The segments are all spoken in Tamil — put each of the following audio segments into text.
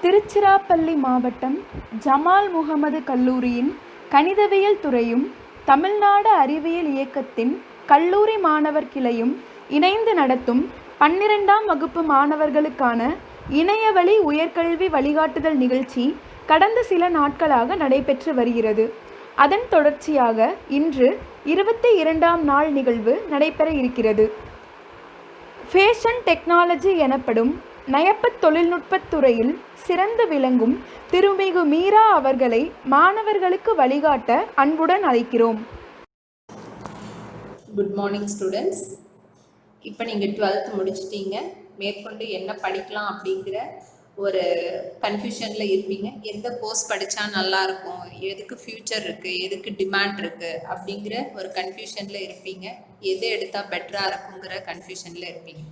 திருச்சிராப்பள்ளி மாவட்டம் ஜமால் முஹம்மது கல்லூரியின் கணிதவியல் துறையும் தமிழ்நாடு அறிவியல் இயக்கத்தின் கல்லூரி மாணவர் கிளையும் இணைந்து நடத்தும் 12ஆம் வகுப்பு மாணவர்களுக்கான இணையவழி உயர்கல்வி வழிகாட்டுதல் நிகழ்ச்சி கடந்த சில நாட்களாக நடைபெற்று வருகிறது. அதன் தொடர்ச்சியாக இன்று 22ஆம் நாள் நிகழ்வு நடைபெற இருக்கிறது. ஃபேஷன் டெக்னாலஜி எனப்படும் நயப்புத் தொழில்நுட்பத் துறையில் சிறந்து விளங்கும் திருமிகு மீரா அவர்களை மாணவர்களுக்கு வழிகாட்ட அன்புடன் அழைக்கிறோம். Good morning students. இப்போ நீங்கள் 12th முடிச்சிட்டீங்க. மேற்கொண்டு என்ன படிக்கலாம் அப்படிங்கிற ஒரு கன்ஃபியூஷனில் இருப்பீங்க. எந்த கோர்ஸ் படித்தா நல்லாயிருக்கும், எதுக்கு ஃப்யூச்சர் இருக்குது, எதுக்கு டிமாண்ட் இருக்குது அப்படிங்கிற ஒரு கன்ஃபியூஷனில் இருப்பீங்க. எது எடுத்தால் பெட்டராக இருக்குங்கிற கன்ஃபியூஷனில் இருப்பீங்க.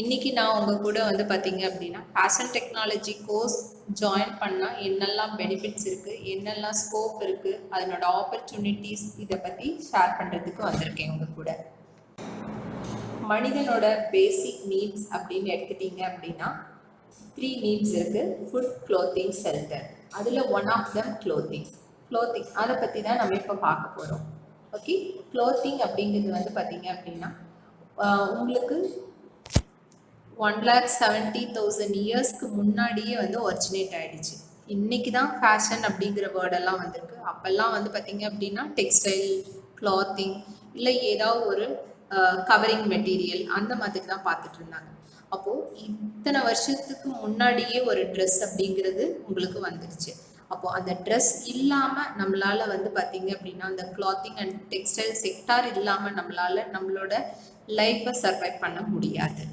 இன்றைக்கி நான் உங்கள் கூட பார்த்தீங்க அப்படின்னா ஃபேஷன் டெக்னாலஜி கோர்ஸ் ஜாயின் பண்ணால் என்னெல்லாம் பெனிஃபிட்ஸ் இருக்குது, என்னெல்லாம் ஸ்கோப் இருக்குது, அதனோட ஆப்பர்ச்சுனிட்டிஸ் இதை பற்றி ஷேர் பண்ணுறதுக்கு வந்திருக்கேன் உங்கள் கூட. மனிதனோட பேசிக் நீட்ஸ் அப்படின்னு எடுத்துட்டீங்க அப்படின்னா 3 நீட்ஸ் இருக்குது. Food, clothing, shelter. அதில் ஒன் ஆஃப் தம் க்ளோத்திங். அதை பற்றி தான் நம்ம இப்போ பார்க்க போகிறோம். ஓகே, க்ளோத்திங் அப்படிங்கிறது பார்த்தீங்க அப்படின்னா உங்களுக்கு 1,70,000 இயர்ஸ்க்கு முன்னாடியே ஒரிஜினேட் ஆகிடுச்சு. இன்றைக்கி தான் ஃபேஷன் அப்படிங்கிற வேர்டெல்லாம் வந்திருக்கு. அப்போல்லாம் பார்த்தீங்க அப்படின்னா டெக்ஸ்டைல், கிளாத்திங் இல்லை ஏதாவது ஒரு கவரிங் மெட்டீரியல் அந்த மாதிரி தான் பார்த்துட்டு இருந்தாங்க. அப்போது இத்தனை வருஷத்துக்கு முன்னாடியே ஒரு ட்ரெஸ் அப்படிங்கிறது உங்களுக்கு வந்துடுச்சு. அப்போது அந்த ட்ரெஸ் இல்லாமல் நம்மளால் பார்த்தீங்க அப்படின்னா அந்த கிளாத்திங் அண்ட் டெக்ஸ்டைல் செக்டார் இல்லாமல் நம்மளோட லைஃப்பை சர்வைவ் பண்ண முடியாது.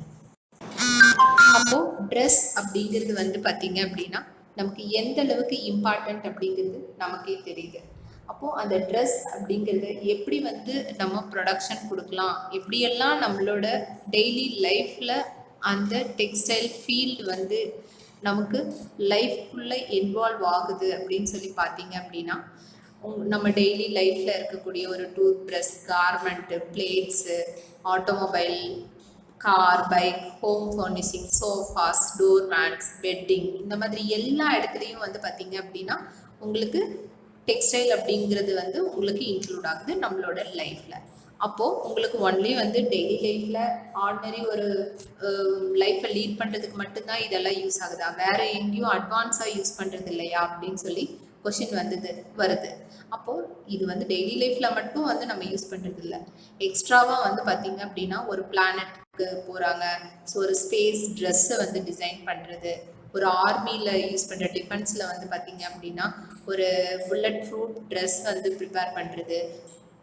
அப்போது ட்ரெஸ் அப்படிங்கிறது பார்த்தீங்க அப்படின்னா நமக்கு எந்த அளவுக்கு இம்பார்ட்டண்ட் அப்படிங்கிறது நமக்கே தெரியுது. அப்போது அந்த ட்ரெஸ் அப்படிங்கிறது எப்படி நம்ம ப்ரொடக்ஷன் கொடுக்கலாம், எப்படியெல்லாம் நம்மளோட டெய்லி லைஃப்பில் அந்த டெக்ஸ்டைல் ஃபீல்டு நமக்கு லைஃப்குள்ளே இன்வால்வ் ஆகுது அப்படின்னு சொல்லி பார்த்தீங்க அப்படின்னா நம்ம டெய்லி லைஃப்பில் இருக்கக்கூடிய ஒரு tooth brush, garment, blades, automobile, car, bike, home furnishing, sofas, door mats, bedding, இந்த மாதிரி எல்லா இடத்துலையும் பார்த்தீங்க அப்படின்னா உங்களுக்கு டெக்ஸ்டைல் அப்படிங்கிறது உங்களுக்கு இன்க்ளூட் ஆகுது நம்மளோட லைஃப்பில். அப்போது உங்களுக்கு ஒன்லி டெய்லி லைஃப்பில் ஆர்டினரி ஒரு லைஃப்பை லீட் பண்ணுறதுக்கு மட்டும்தான் இதெல்லாம் யூஸ் ஆகுதா, வேறு எங்கேயும் அட்வான்ஸாக யூஸ் பண்ணுறது இல்லையா அப்படின்னு சொல்லி கொஷின் வருது. அப்போது இது டெய்லி லைஃப்பில் மட்டும் நம்ம யூஸ் பண்ணுறது இல்லை. எக்ஸ்ட்ராவாக பார்த்தீங்க அப்படின்னா ஒரு பிளானட்க்கு போகிறாங்க, ஸோ ஒரு ஸ்பேஸ் ட்ரெஸ்ஸை டிசைன் பண்ணுறது, ஒரு ஆர்மியில் யூஸ் பண்ணுற டிஃபென்ஸில் பார்த்தீங்க அப்படின்னா ஒரு புல்லட் ப்ரூஃப் ட்ரெஸ் ப்ரிப்பேர் பண்ணுறது,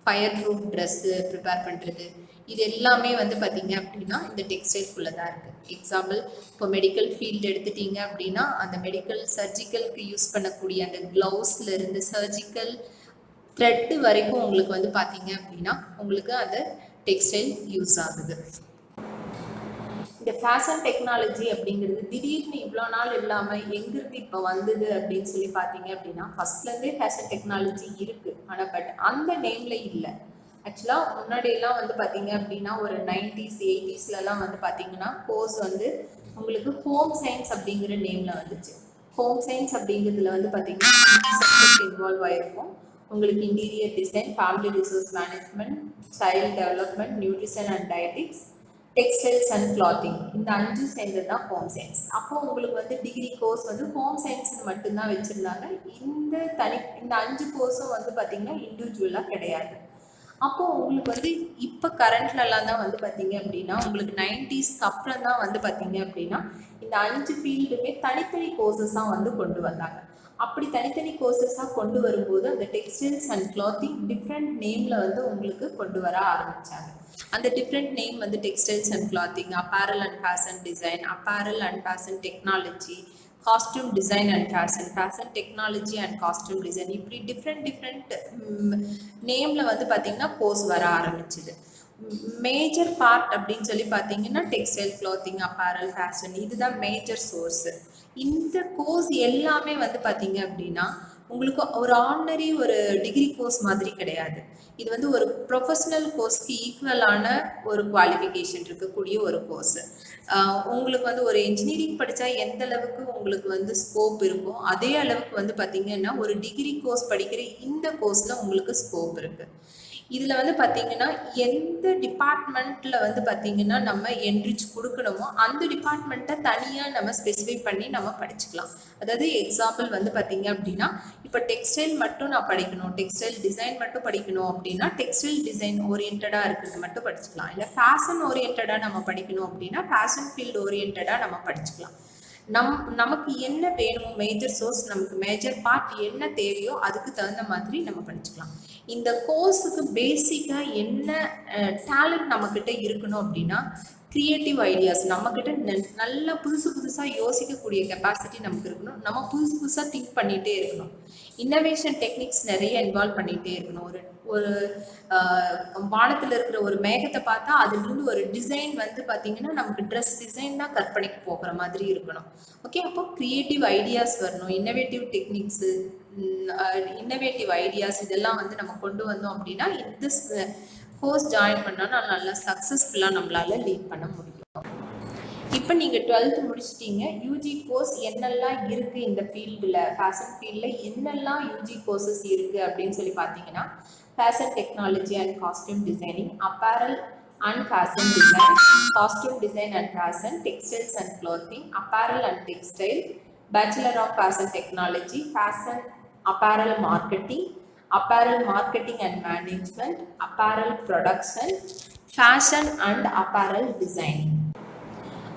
ஃபயர் ப்ரூஃப் ட்ரெஸ்ஸு ப்ரிப்பேர் பண்ணுறது, இது எல்லாமே பார்த்தீங்க அப்படின்னா இந்த டெக்ஸ்டைல்குள்ளே தான் இருக்குது. எக்ஸாம்பிள், இப்போ மெடிக்கல் ஃபீல்டு எடுத்துட்டீங்க அப்படின்னா அந்த மெடிக்கல் சர்ஜிக்கலுக்கு யூஸ் பண்ணக்கூடிய அந்த க்ளவுஸ்லேருந்து சர்ஜிக்கல் த்ரெட்டு வரைக்கும் உங்களுக்கு பார்த்தீங்க அப்படின்னா உங்களுக்கு அந்த டெக்ஸ்டைல் யூஸ் ஆகுது. இந்த ஃபேஷன் டெக்னாலஜி அப்படிங்கிறது திடீர்னு இவ்வளோ நாள் இல்லாமல் எங்கிருந்து இப்போ வந்தது அப்படின்னு சொல்லி பார்த்தீங்க அப்படின்னா ஃபஸ்ட்லேருந்தே ஃபேஷன் டெக்னாலஜி இருக்குது. ஆனால் பட் அந்த நேமில் இல்லை. ஆக்சுவலாக முன்னாடியெல்லாம் பார்த்தீங்க அப்படின்னா ஒரு 90s 80sலலாம் பார்த்தீங்கன்னா கோர்ஸ் உங்களுக்கு ஹோம் சயின்ஸ் அப்படிங்கிற நேமில் வந்துச்சு. ஹோம் சயின்ஸ் அப்படிங்கிறதுல பார்த்தீங்கன்னா சப்ஜெக்ட் இன்வால்வ் ஆகிருக்கும். உங்களுக்கு interior design, family resource management, child development, nutrition and dietetics, textiles and clothing, இந்த 5 சேர்ந்தது தான் ஹோம் சயின்ஸ். அப்போது உங்களுக்கு டிகிரி கோர்ஸ் ஹோம் சயின்ஸ்னு மட்டும்தான் வச்சுருந்தாங்க. இந்த 5 கோர்ஸும் பார்த்தீங்கன்னா இண்டிவிஜுவலாக கிடையாது. அப்போது உங்களுக்கு இப்போ கரண்ட்லலாம் தான் பார்த்தீங்க அப்படின்னா உங்களுக்கு 90ஸ்க்கு அப்புறம் தான் பார்த்தீங்க அப்படின்னா இந்த 5 ஃபீல்டுமே தனித்தனி கோர்சஸாக கொண்டு வந்தாங்க. அப்படி தனித்தனி கோர்சஸாக கொண்டு வரும்போது அந்த டெக்ஸ்டைல்ஸ் அண்ட் கிளாத்திங் டிஃப்ரெண்ட் நேமில் உங்களுக்கு கொண்டு வர ஆரம்பித்தாங்க. அந்த different name textiles and clothing, apparel and fashion design, apparel and fashion technology, costume design and fashion, fashion technology and costume design, இப்படி டிஃப்ரெண்ட் நேமில் பார்த்தீங்கன்னா கோர்ஸ் வர ஆரம்பிச்சுது. மேஜர் பார்ட் அப்படின்னு சொல்லி பார்த்தீங்கன்னா டெக்ஸ்டைல், கிளாத்திங், அப்பேரல், ஃபேஷன், இதுதான் மேஜர் சோர்ஸு. இந்த கோர்ஸ் எல்லாமே பார்த்தீங்க அப்படின்னா உங்களுக்கு ஒரு ஆர்டினரி ஒரு டிகிரி கோர்ஸ் மாதிரி கிடையாது. இது வந்து ஒரு ப்ரொஃபஷனல் கோர்ஸ்க்கு ஈக்குவலான ஒரு குவாலிஃபிகேஷன் இருக்கக்கூடிய ஒரு கோர்ஸ். உங்களுக்கு வந்து ஒரு இன்ஜினியரிங் படித்தா எந்த அளவுக்கு உங்களுக்கு வந்து ஸ்கோப் இருக்கோ அதே அளவுக்கு வந்து பார்த்தீங்கன்னா ஒரு டிகிரி கோர்ஸ் படிக்கிற இந்த கோர்ஸில் உங்களுக்கு ஸ்கோப் இருக்குது. இதில் வந்து பார்த்தீங்கன்னா எந்த டிபார்ட்மெண்ட்டில் வந்து பார்த்தீங்கன்னா நம்ம என்ரிச் கொடுக்கணுமோ அந்த டிபார்ட்மெண்ட்டை தனியாக நம்ம ஸ்பெசிஃபை பண்ணி நம்ம படிச்சுக்கலாம். அதாவது எக்ஸாம்பிள் வந்து பார்த்தீங்க அப்படின்னா இப்போ டெக்ஸ்டைல் மட்டும் நான் படிக்கணும், டெக்ஸ்டைல் டிசைன் மட்டும் படிக்கணும் அப்படின்னா டெக்ஸ்டைல் டிசைன் ஓரியன்டாக இருக்கிறது மட்டும் படிச்சுக்கலாம். இல்லை ஃபேஷன் ஓரியன்டாக நம்ம படிக்கணும் அப்படின்னா ஃபேஷன் ஃபீல்டு ஓரியன்டாக நம்ம படிச்சுக்கலாம். நமக்கு என்ன வேணுமோ மேஜர் சோர்ஸ், நமக்கு மேஜர் பார்ட் என்ன தேவையோ அதுக்கு தகுந்த மாதிரி நம்ம படிச்சுக்கலாம். இந்த கோர்ஸுக்கு பேசிக்காக என்ன டேலண்ட் நம்மக்கிட்ட இருக்கணும் அப்படின்னா க்ரியேட்டிவ் ஐடியாஸ் நம்மக்கிட்ட நல்லா புதுசாக யோசிக்கக்கூடிய கெப்பாசிட்டி நமக்கு இருக்கணும். நம்ம புதுசாக திங்க் பண்ணிகிட்டே இருக்கணும். இன்னோவேஷன் டெக்னிக்ஸ் நிறைய இன்வால்வ் பண்ணிகிட்டே இருக்கணும். ஒரு வானத்தில் இருக்கிற ஒரு மேகத்தை பார்த்தா அதுலேருந்து ஒரு டிசைன் வந்து பார்த்தீங்கன்னா நமக்கு ட்ரெஸ் டிசைன் தான் கற்பனைக்கு போகிற மாதிரி இருக்கணும். ஓகே, அப்போ க்ரியேட்டிவ் ஐடியாஸ் வரணும், இன்னோவேட்டிவ் டெக்னிக்ஸு, இன்னோவேட்டிவ் ஐடியாஸ் இதெல்லாம் வந்து நம்ம கொண்டு வந்தோம் அப்படின்னா இந்த கோர்ஸ் ஜாயின் பண்ணால் நல்லா சக்ஸஸ்ஃபுல்லாக நம்மளால் லீட் பண்ண முடியும். இப்போ நீங்கள் 12th முடிச்சிட்டீங்க. யூஜி கோர்ஸ் என்னெல்லாம் இருக்குது இந்த ஃபீல்டில், ஃபேஷன் ஃபீல்டில் என்னெல்லாம் யூஜி கோர்சஸ் இருக்குது அப்படின்னு சொல்லி பார்த்தீங்கன்னா fashion technology and costume designing, apparel and fashion design, costume design and fashion, textiles and clothing, apparel and textile, bachelor of fashion technology, fashion apparel marketing, apparel marketing and management, apparel production, fashion and apparel designing.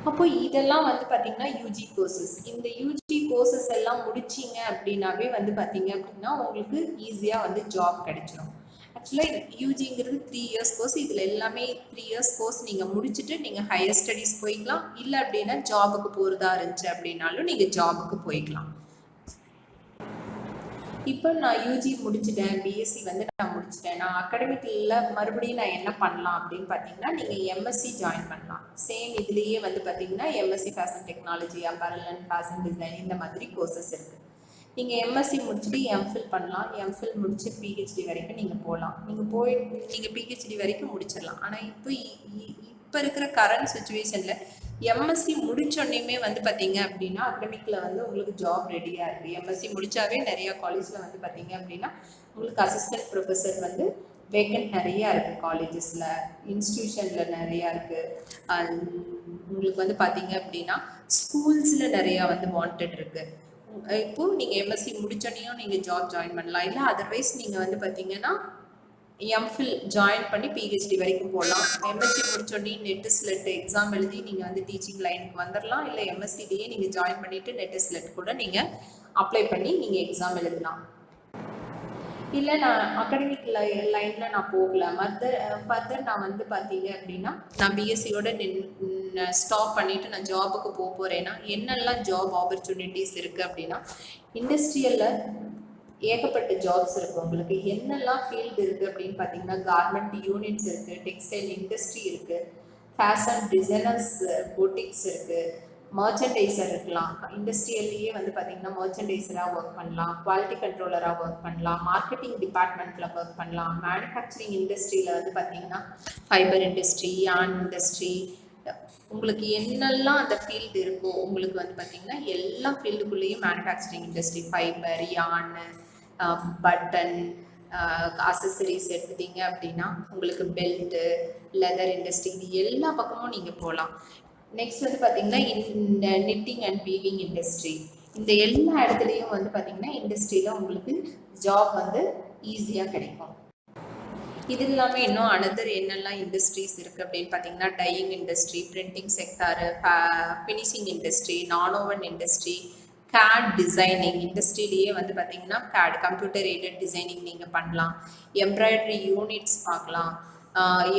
அப்போ இதெல்லாம் வந்து பார்த்தீங்கன்னா யூஜி கோர்சஸ். இந்த யூஜி கோர்சஸ் எல்லாம் முடிச்சிங்க அப்படின்னாவே வந்து பார்த்தீங்க அப்படின்னா உங்களுக்கு ஈஸியாக வந்து ஜாப் கிடைச்சிடும். ஆக்சுவலாக யூஜிங்கிறது 3 years கோர்ஸ். இதில் எல்லாமே 3 years கோர்ஸ் நீங்கள் முடிச்சுட்டு நீங்கள் ஹையர் ஸ்டடீஸ் போய்க்கலாம். இல்லை அப்படின்னா ஜாபுக்கு போகிறதா இருந்துச்சு அப்படின்னாலும் நீங்கள் ஜாபுக்கு போய்க்கலாம். இப்போ நான் யூஜி முடிச்சிட்டேன், பிஎஸ்சி வந்து நான் முடிச்சிட்டேன், நான் அகாடமிக்கில் மறுபடியும் நான் என்ன பண்ணலாம் அப்படின்னு பார்த்தீங்கன்னா நீங்கள் எம்எஸ்சி ஜாயின் பண்ணலாம். சேம் இதுலேயே வந்து பார்த்தீங்கன்னா MSc fashion technology, apparel and fashion design இந்த மாதிரி கோர்சஸ் இருக்குது. நீங்கள் எம்எஸ்சி முடிச்சுட்டு எம்ஃபில் பண்ணலாம். எம்ஃபில் முடிச்சு பிஹெச்டி வரைக்கும் நீங்கள் போகலாம். நீங்கள் பிஹெச்டி வரைக்கும் முடிச்சிடலாம். ஆனால் இப்போ இருக்கிற கரண்ட் சுச்சுவேஷனில் எம்எஸ்சி முடிச்சோடனேயுமே வந்து பார்த்தீங்க அப்படின்னா அகடமிக்கில் வந்து உங்களுக்கு ஜாப் ரெடியாக இருக்குது. எம்எஸ்சி முடித்தாவே நிறையா காலேஜில் வந்து பார்த்தீங்க அப்படின்னா உங்களுக்கு அசிஸ்டன்ட் ப்ரொஃபஸர் வந்து வேக்கன்ட் நிறையா இருக்குது. காலேஜஸில், இன்ஸ்டியூஷனில் நிறையா இருக்குது. உங்களுக்கு வந்து பார்த்தீங்க அப்படின்னா ஸ்கூல்ஸில் நிறையா வந்து வாண்டட் இருக்குது. இப்போது நீங்கள் எம்எஸ்சி முடிச்சோடனையும் நீங்கள் ஜாப் ஜாயின் பண்ணலாம். இல்லை அதர்வைஸ் நீங்கள் வந்து பார்த்தீங்கன்னா எம்ஃபில் ஜாயின் பண்ணி பிஹெச்டி வரைக்கும் போகலாம். எம்எஸ்சி முடிச்சோடனே நெட்டு ஸ்லெட் எக்ஸாம் எழுதி நீங்கள் வந்து டீச்சிங் லைனுக்கு வந்துடலாம். இல்லை எம்எஸ்சிலேயே நீங்கள் ஜாயின் பண்ணிவிட்டு நெட்டு ஸ்லெட் கூட நீங்கள் அப்ளை பண்ணி நீங்கள் எக்ஸாம் எழுதலாம். இல்லை நான் அகாடமிக் லைனில் நான் போகல, ஃபர்தர் நான் வந்து பார்த்தீங்க அப்படின்னா நான் பிஎஸ்சியோட ஸ்டாப் பண்ணிவிட்டு நான் ஜாபுக்கு போகிறேன்னா என்னெல்லாம் ஜாப் ஆப்பர்ச்சுனிட்டிஸ் இருக்குது அப்படின்னா இண்டஸ்ட்ரியலில் ஏகப்பட்ட ஜாப்ஸ் இருக்குது. உங்களுக்கு என்னெல்லாம் ஃபீல்டு இருக்குது அப்படின்னு பார்த்தீங்கன்னா கார்மெண்ட் யூனிட்ஸ் இருக்குது, டெக்ஸ்டைல் இண்டஸ்ட்ரி இருக்குது, ஃபேஷன் டிசைனர்ஸ் பொட்டிக்ஸ் இருக்குது, மர்ச்சன்டைசர் இருக்கலாம். இண்டஸ்ட்ரியல்லையே வந்து பார்த்தீங்கன்னா மர்ச்சன்டைசராக ஒர்க் பண்ணலாம், குவாலிட்டி கண்ட்ரோலராக ஒர்க் பண்ணலாம், மார்க்கெட்டிங் டிபார்ட்மெண்ட்டில் ஒர்க் பண்ணலாம், மேனுஃபேக்சரிங் இண்டஸ்ட்ரியில் வந்து பார்த்தீங்கன்னா ஃபைபர் இண்டஸ்ட்ரி, யான் இண்டஸ்ட்ரி, உங்களுக்கு என்னெல்லாம் அந்த ஃபீல்டு இருக்கோ உங்களுக்கு வந்து பார்த்தீங்கன்னா எல்லா ஃபீல்டுக்குள்ளேயும் மேனுஃபேக்சரிங் இண்டஸ்ட்ரி, ஃபைபர், யான், பட்டன், அசசரிஸ் எடுத்துட்டீங்க அப்படின்னா உங்களுக்கு பெல்ட்டு, லெதர் இண்டஸ்ட்ரி, இது எல்லா பக்கமும் நீங்கள் போகலாம். நெக்ஸ்ட் வந்து பார்த்தீங்கன்னா நிட்டிங் அண்ட் வீவிங் இண்டஸ்ட்ரி, இந்த எல்லா இடத்துலையும் வந்து பார்த்தீங்கன்னா இண்டஸ்ட்ரியில் உங்களுக்கு ஜாப் வந்து ஈஸியாக கிடைக்கும். இது இல்லாமல் இன்னும் அனதர் என்னெல்லாம் இண்டஸ்ட்ரீஸ் இருக்குது அப்படின்னு பார்த்தீங்கன்னா dyeing industry, printing sector, finishing industry, nonwoven industry, CAD designing இண்டஸ்ட்ரியிலேயே வந்து பார்த்தீங்கன்னா கேட் கம்ப்யூட்டர் எய்டட் டிசைனிங் நீங்கள் பண்ணலாம். எம்ப்ராய்டரி யூனிட்ஸ் பார்க்கலாம்.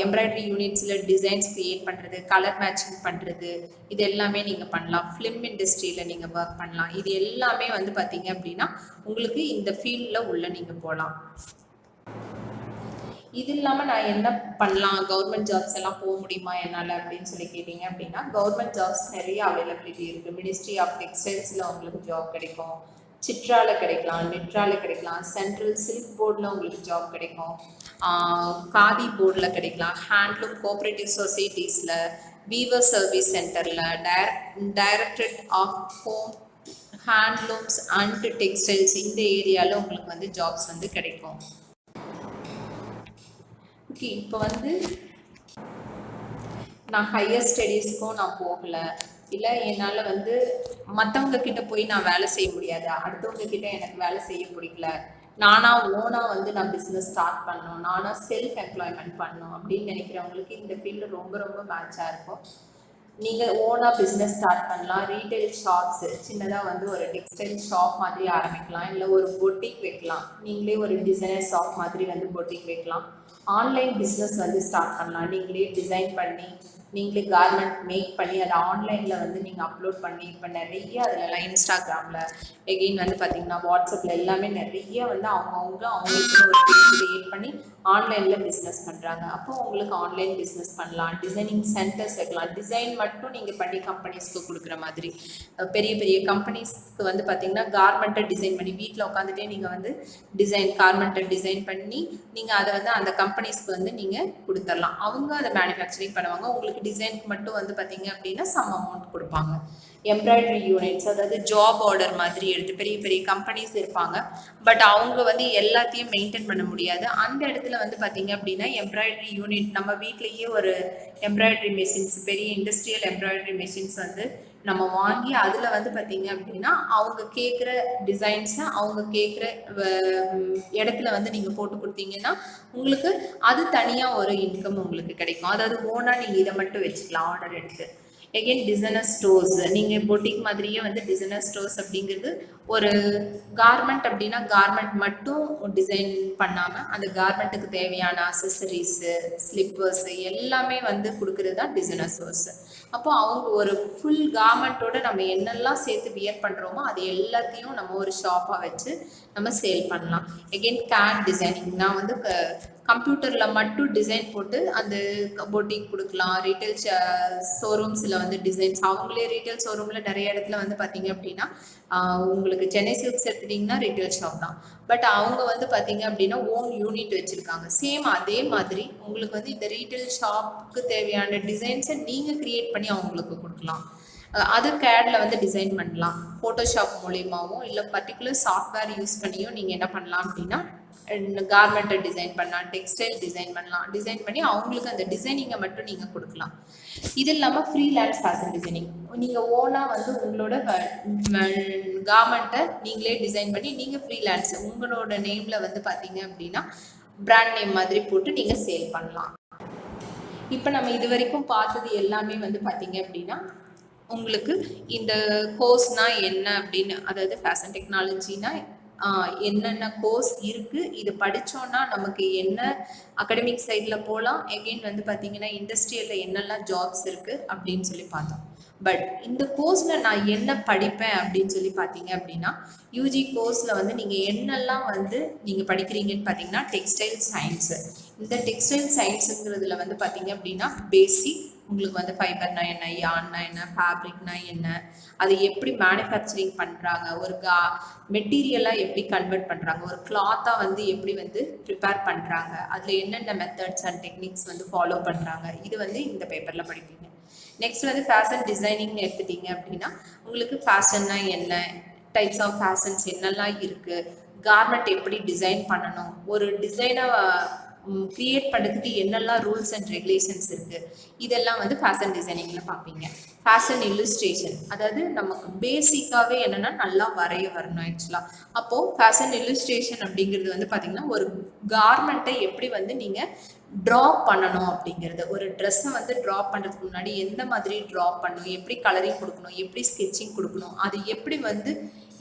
எம்ப்ராய்டரி யூனிட்ஸில் டிசைன்ஸ் க்ரியேட் பண்ணுறது, கலர் மேட்சிங் பண்ணுறது, இது எல்லாமே நீங்கள் பண்ணலாம். ஃபிலிம் இண்டஸ்ட்ரியில் நீங்கள் ஒர்க் பண்ணலாம். இது எல்லாமே வந்து பார்த்தீங்க அப்படின்னா உங்களுக்கு இந்த ஃபீல்டில் உள்ள நீங்கள் போகலாம். இது இல்லாமல் நான் என்ன பண்ணலாம், கவர்மெண்ட் ஜாப்ஸ் எல்லாம் போக முடியுமா என்னால் அப்படின்னு சொல்லி கேட்டிங்க அப்படின்னா கவர்மெண்ட் ஜாப்ஸ் நிறைய அவைலபிலிட்டி இருக்குது. மினிஸ்ட்ரி ஆஃப் டெக்ஸ்டைல்ஸில் உங்களுக்கு ஜாப் கிடைக்கும், சிட்ரால கிடைக்கலாம், நிட்ரால கிடைக்கலாம், சென்ட்ரல் சில்க் போர்டில் உங்களுக்கு ஜாப் கிடைக்கும், காதி போர்டில் கிடைக்கலாம், ஹேண்ட்லூம் கோஆப்ரேட்டிவ் சொசைட்டிஸில், வீவர் சர்வீஸ் சென்டரில், directorate of home handlooms and textiles இந்த ஏரியாவில் உங்களுக்கு வந்து ஜாப்ஸ் வந்து கிடைக்கும். ஓகே, இப்போ வந்து நான் ஹையர் ஸ்டடீஸ்க்கும் நான் போகலை, இல்லை என்னால் வந்து மற்றவங்க கிட்ட போய் நான் வேலை செய்ய முடியாது, அடுத்தவங்க கிட்ட எனக்கு வேலை செய்ய பிடிக்கல, ஓனாக வந்து நான் பிஸ்னஸ் ஸ்டார்ட் பண்ணணும், நானாக செல்ஃப் எம்ப்ளாய்மெண்ட் பண்ணணும் அப்படின்னு நினைக்கிறவங்களுக்கு இந்த ஃபீல்டு ரொம்ப ரொம்ப மேட்சாக இருக்கும். நீங்கள் ஓனாக பிஸ்னஸ் ஸ்டார்ட் பண்ணலாம். ரீட்டைல் ஷாப்ஸு சின்னதாக வந்து ஒரு டெக்ஸ்டைல் ஷாப் மாதிரி ஆரம்பிக்கலாம், இல்லை ஒரு பொட்டிக் வைக்கலாம், நீங்களே ஒரு டிசைனர் ஷாப் மாதிரி வந்து பொட்டிக் வைக்கலாம். ஆன்லைன் பிஸ்னஸ் வந்து ஸ்டார்ட் பண்ணலாம், நீங்களே டிசைன் பண்ணி நீங்களே கார்மெண்ட் மேக் பண்ணி அதை ஆன்லைனில் வந்து நீங்கள் அப்லோட் பண்ணி இப்போ நிறைய அதிலலாம் இன்ஸ்டாகிராமில் எகெயின் வந்து பார்த்திங்கன்னா வாட்ஸ்அப்பில் எல்லாமே நிறைய வந்து அவங்களுக்கு ஒரு பேஜ் கிரியேட் பண்ணி ஆன்லைனில் பிஸ்னஸ் பண்ணுறாங்க. அப்போ உங்களுக்கு ஆன்லைன் பிஸ்னஸ் பண்ணலாம். டிசைனிங் சென்டர்ஸ் வைக்கலாம், டிசைன் மட்டும் நீங்கள் பண்ணி கம்பெனிஸ்க்கு கொடுக்குற மாதிரி. பெரிய பெரிய கம்பெனிஸ்க்கு வந்து பார்த்திங்கன்னா கார்மெண்ட்டை டிசைன் பண்ணி வீட்டில் உட்காந்துட்டே நீங்கள் வந்து கார்மெண்ட்டை டிசைன் பண்ணி நீங்கள் அதை வந்து அந்த கம்பெனிஸ்க்கு வந்து நீங்கள் கொடுத்துடலாம். அவங்க அதை மேனுஃபேக்சரிங் பண்ணுவாங்க, உங்களுக்கு டிசைனுக்கு மட்டும் வந்து பார்த்தீங்க அப்படின்னா சம் அமௌண்ட் கொடுப்பாங்க. எம்ப்ராய்டரி யூனிட்ஸ், அதாவது ஜாப் ஆர்டர் மாதிரி எடுத்து பெரிய பெரிய கம்பெனிஸ் இருப்பாங்க, பட் அவங்க வந்து எல்லாத்தையும் மெயின்டைன் பண்ண முடியாது. அந்த இடத்துல வந்து பார்த்தீங்க அப்படின்னா எம்ப்ராய்டரி யூனிட் நம்ம வீட்லேயே ஒரு எம்ப்ராய்டரி மெஷின்ஸ், பெரிய இண்டஸ்ட்ரியல் எம்ப்ராய்டரி மெஷின்ஸ் வந்து நம்ம வாங்கி அதில் வந்து பார்த்தீங்க அப்படின்னா அவங்க கேட்குற டிசைன்ஸை அவங்க கேட்குற இடத்துல வந்து நீங்கள் போட்டு கொடுத்தீங்கன்னா உங்களுக்கு அது தனியாக ஒரு இன்கம் உங்களுக்கு கிடைக்கும். அதாவது ஓனாக நீங்கள் இதை மட்டும் வச்சுக்கலாம் ஆர்டர் எடுத்து. எகெயின் டிசைனர் ஸ்டோர்ஸ், நீங்கள் பொட்டிக் மாதிரியே வந்து டிசைனர் ஸ்டோர்ஸ் அப்படிங்கிறது ஒரு கார்மெண்ட் அப்படின்னா கார்மெண்ட் மட்டும் டிசைன் பண்ணாமல் அந்த கார்மெண்ட்டுக்கு தேவையான அசசரிஸு, ஸ்லிப்பர்ஸு எல்லாமே வந்து கொடுக்குறது தான் டிசைனர் ஸ்டோர்ஸு. அப்போ அவங்க ஒரு ஃபுல் கார்மெண்ட்டோட நம்ம என்னெல்லாம் சேர்த்து வியர் பண்ணுறோமோ அது எல்லாத்தையும் நம்ம ஒரு ஷாப்பாக வச்சு நம்ம சேல் பண்ணலாம். எகெயின் கேட் டிசைனிங், நான் வந்து கம்ப்யூட்டரில் மட்டும் டிசைன் போட்டு அந்த பொட்டிக் கொடுக்கலாம். ரீட்டைல் ஷோரூம்ஸில் வந்து டிசைன்ஸ் அவங்களே ரீட்டைல் ஷோரூமில் நிறைய இடத்துல வந்து பார்த்தீங்க அப்படின்னா உங்களுக்கு சென்னை சில்க்ஸ் எடுத்துட்டிங்கன்னா ரீட்டைல் ஷாப் தான், பட் அவங்க வந்து பார்த்தீங்க அப்படின்னா ஓன் யூனிட் வச்சுருக்காங்க. சேம் அதே மாதிரி உங்களுக்கு வந்து இந்த ரீட்டைல் ஷாப்புக்கு தேவையான டிசைன்ஸை நீங்கள் க்ரியேட் பண்ணி அவங்களுக்கு கொடுக்கலாம். அது கேடில் வந்து டிசைன் பண்ணலாம், ஃபோட்டோஷாப் மூலியமாகவும் இல்லை பர்டிகுலர் சாஃப்ட்வேர் யூஸ் பண்ணியும் நீங்கள் என்ன பண்ணலாம் அப்படின்னா கார்மெண்ட்டை டிசைன் பண்ணலாம், டெக்ஸ்டைல் டிசைன் பண்ணலாம். டிசைன் பண்ணி அவங்களுக்கு அந்த டிசைனிங்கை மட்டும் நீங்கள் கொடுக்கலாம். இது இல்லாமல் ஃப்ரீலான்ஸ் ஃபேஷன் டிசைனிங், நீங்கள் ஓனாக வந்து உங்களோட கார்மெண்ட்டை நீங்களே டிசைன் பண்ணி நீங்கள் ஃப்ரீலான்ஸ் உங்களோட நேமில் வந்து பார்த்தீங்க அப்படின்னா பிராண்ட் நேம் மாதிரி போட்டு நீங்கள் சேல் பண்ணலாம். இப்போ நம்ம இது வரைக்கும் பார்த்தது எல்லாமே வந்து பார்த்தீங்க அப்படின்னா உங்களுக்கு இந்த கோர்ஸ்னால் என்ன அப்படின்னு, அதாவது ஃபேஷன் டெக்னாலஜினா என்னென்ன கோர்ஸ் இருக்குது, இது படித்தோன்னா நமக்கு என்ன அகடமிக் சைடில் போகலாம், எகெயின் வந்து பார்த்திங்கன்னா இண்டஸ்ட்ரியலில் என்னெல்லாம் ஜாப்ஸ் இருக்குது அப்படின்னு சொல்லி பார்த்தோம். பட் இந்த கோர்ஸில் நான் என்ன படிப்பேன் அப்படின்னு சொல்லி பார்த்தீங்க அப்படின்னா யூஜி கோர்ஸில் வந்து நீங்கள் என்னெல்லாம் வந்து நீங்கள் படிக்கிறீங்கன்னு பார்த்தீங்கன்னா டெக்ஸ்டைல் சயின்ஸு. இந்த டெக்ஸ்டைல் சயின்ஸுங்கிறதுல வந்து பார்த்தீங்க அப்படின்னா பேசிக் உங்களுக்கு வந்து ஃபைபர்னா என்ன, யான்னா என்ன, ஃபேப்ரிக்னா என்ன, அதை எப்படி மேனுஃபேக்சரிங் பண்ணுறாங்க, ஒரு மெட்டீரியலாக எப்படி கன்வெர்ட் பண்ணுறாங்க, ஒரு கிளாத்தாக வந்து எப்படி வந்து ப்ரிப்பேர் பண்ணுறாங்க, அதில் என்னென்ன மெத்தட்ஸ் அண்ட் டெக்னிக்ஸ் வந்து ஃபாலோ பண்ணுறாங்க, இது வந்து இந்த பேப்பரில் படிப்பீங்க. நெக்ஸ்ட் வந்து ஃபேஷன் டிசைனிங் எடுத்துட்டீங்க அப்படின்னா உங்களுக்கு ஃபேஷன்னா என்ன, டைப்ஸ் ஆஃப் ஃபேஷன்ஸ் என்னெல்லாம் இருக்குது, கார்மெண்ட் எப்படி டிசைன் பண்ணணும், ஒரு டிசைனை க்ரியேட் பண்ணுறதுக்கு என்னெல்லாம் ரூல்ஸ் அண்ட் ரெகுலேஷன்ஸ் இருக்குது, இதெல்லாம் வந்து ஃபேஷன் டிசைனிங்கில் பார்ப்பீங்க. ஃபேஷன் இல்லுஸ்ட்ரேஷன், அதாவது நமக்கு பேசிக்காகவே என்னென்னா நல்லா வரைய வரணும் ஆக்சுவலாக. அப்போது ஃபேஷன் இல்லுஸ்ட்ரேஷன் அப்படிங்கிறது வந்து பார்த்திங்கன்னா ஒரு கார்மெண்ட்டை எப்படி வந்து நீங்கள் ட்ரா பண்ணணும் அப்படிங்கிறது, ஒரு ட்ரெஸ்ஸை வந்து ட்ரா பண்ணுறதுக்கு முன்னாடி எந்த மாதிரி ட்ரா பண்ணணும், எப்படி கலரிங் கொடுக்கணும், எப்படி ஸ்கெட்சிங் கொடுக்கணும், அது எப்படி வந்து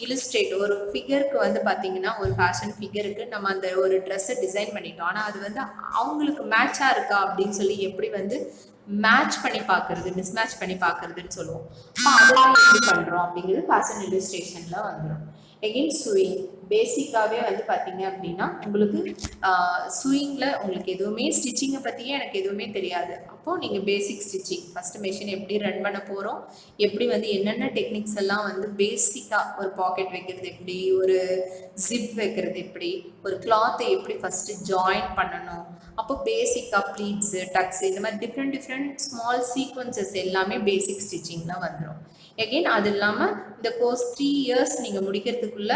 இல்லுஸ்ட்ரேட் ஒரு ஃபிகருக்கு வந்து பார்த்தீங்கன்னா ஒரு ஃபேஷன் ஃபிகருக்கு நம்ம அந்த ஒரு ட்ரெஸ்ஸை டிசைன் பண்ணிட்டோம், ஆனால் அது வந்து அவங்களுக்கு மேட்சாக இருக்கா அப்படின்னு சொல்லி எப்படி வந்து மேட்ச் பண்ணி பார்க்குறது, மிஸ்மேட்ச் பண்ணி பார்க்குறதுன்னு சொல்லுவோம். அப்போ அதெல்லாம் எப்படி பண்ணுறோம் அப்படிங்கிறது ஃபேஷன் இல்லுஸ்ட்ரேஷனில் வந்துடும். Again sewing. பேசிக்காகவே வந்து பார்த்தீங்க அப்படின்னா உங்களுக்கு சூயிங்கில் உங்களுக்கு எதுவுமே ஸ்டிச்சிங்கை பற்றியே எனக்கு எதுவுமே தெரியாது. அப்போது நீங்கள் பேசிக் ஸ்டிச்சிங் ஃபஸ்ட்டு மெஷின் எப்படி ரன் பண்ண போகிறோம், எப்படி வந்து என்னென்ன டெக்னிக்ஸ் எல்லாம் வந்து பேசிக்காக ஒரு பாக்கெட் வைக்கிறது எப்படி, ஒரு ஜிப் வைக்கிறது எப்படி, ஒரு கிளாத்தை எப்படி ஃபஸ்ட்டு ஜாயின் பண்ணணும், அப்போ பேசிக்காக ப்ளீட்ஸு டக்ஸு இந்த மாதிரி டிஃப்ரெண்ட் ஸ்மால் சீக்வன்சஸ் எல்லாமே பேசிக் ஸ்டிச்சிங்கில் வந்துடும். எகெயின் அது இல்லாமல் இந்த கோர்ஸ் 3 இயர்ஸ் நீங்கள் முடிக்கிறதுக்குள்ள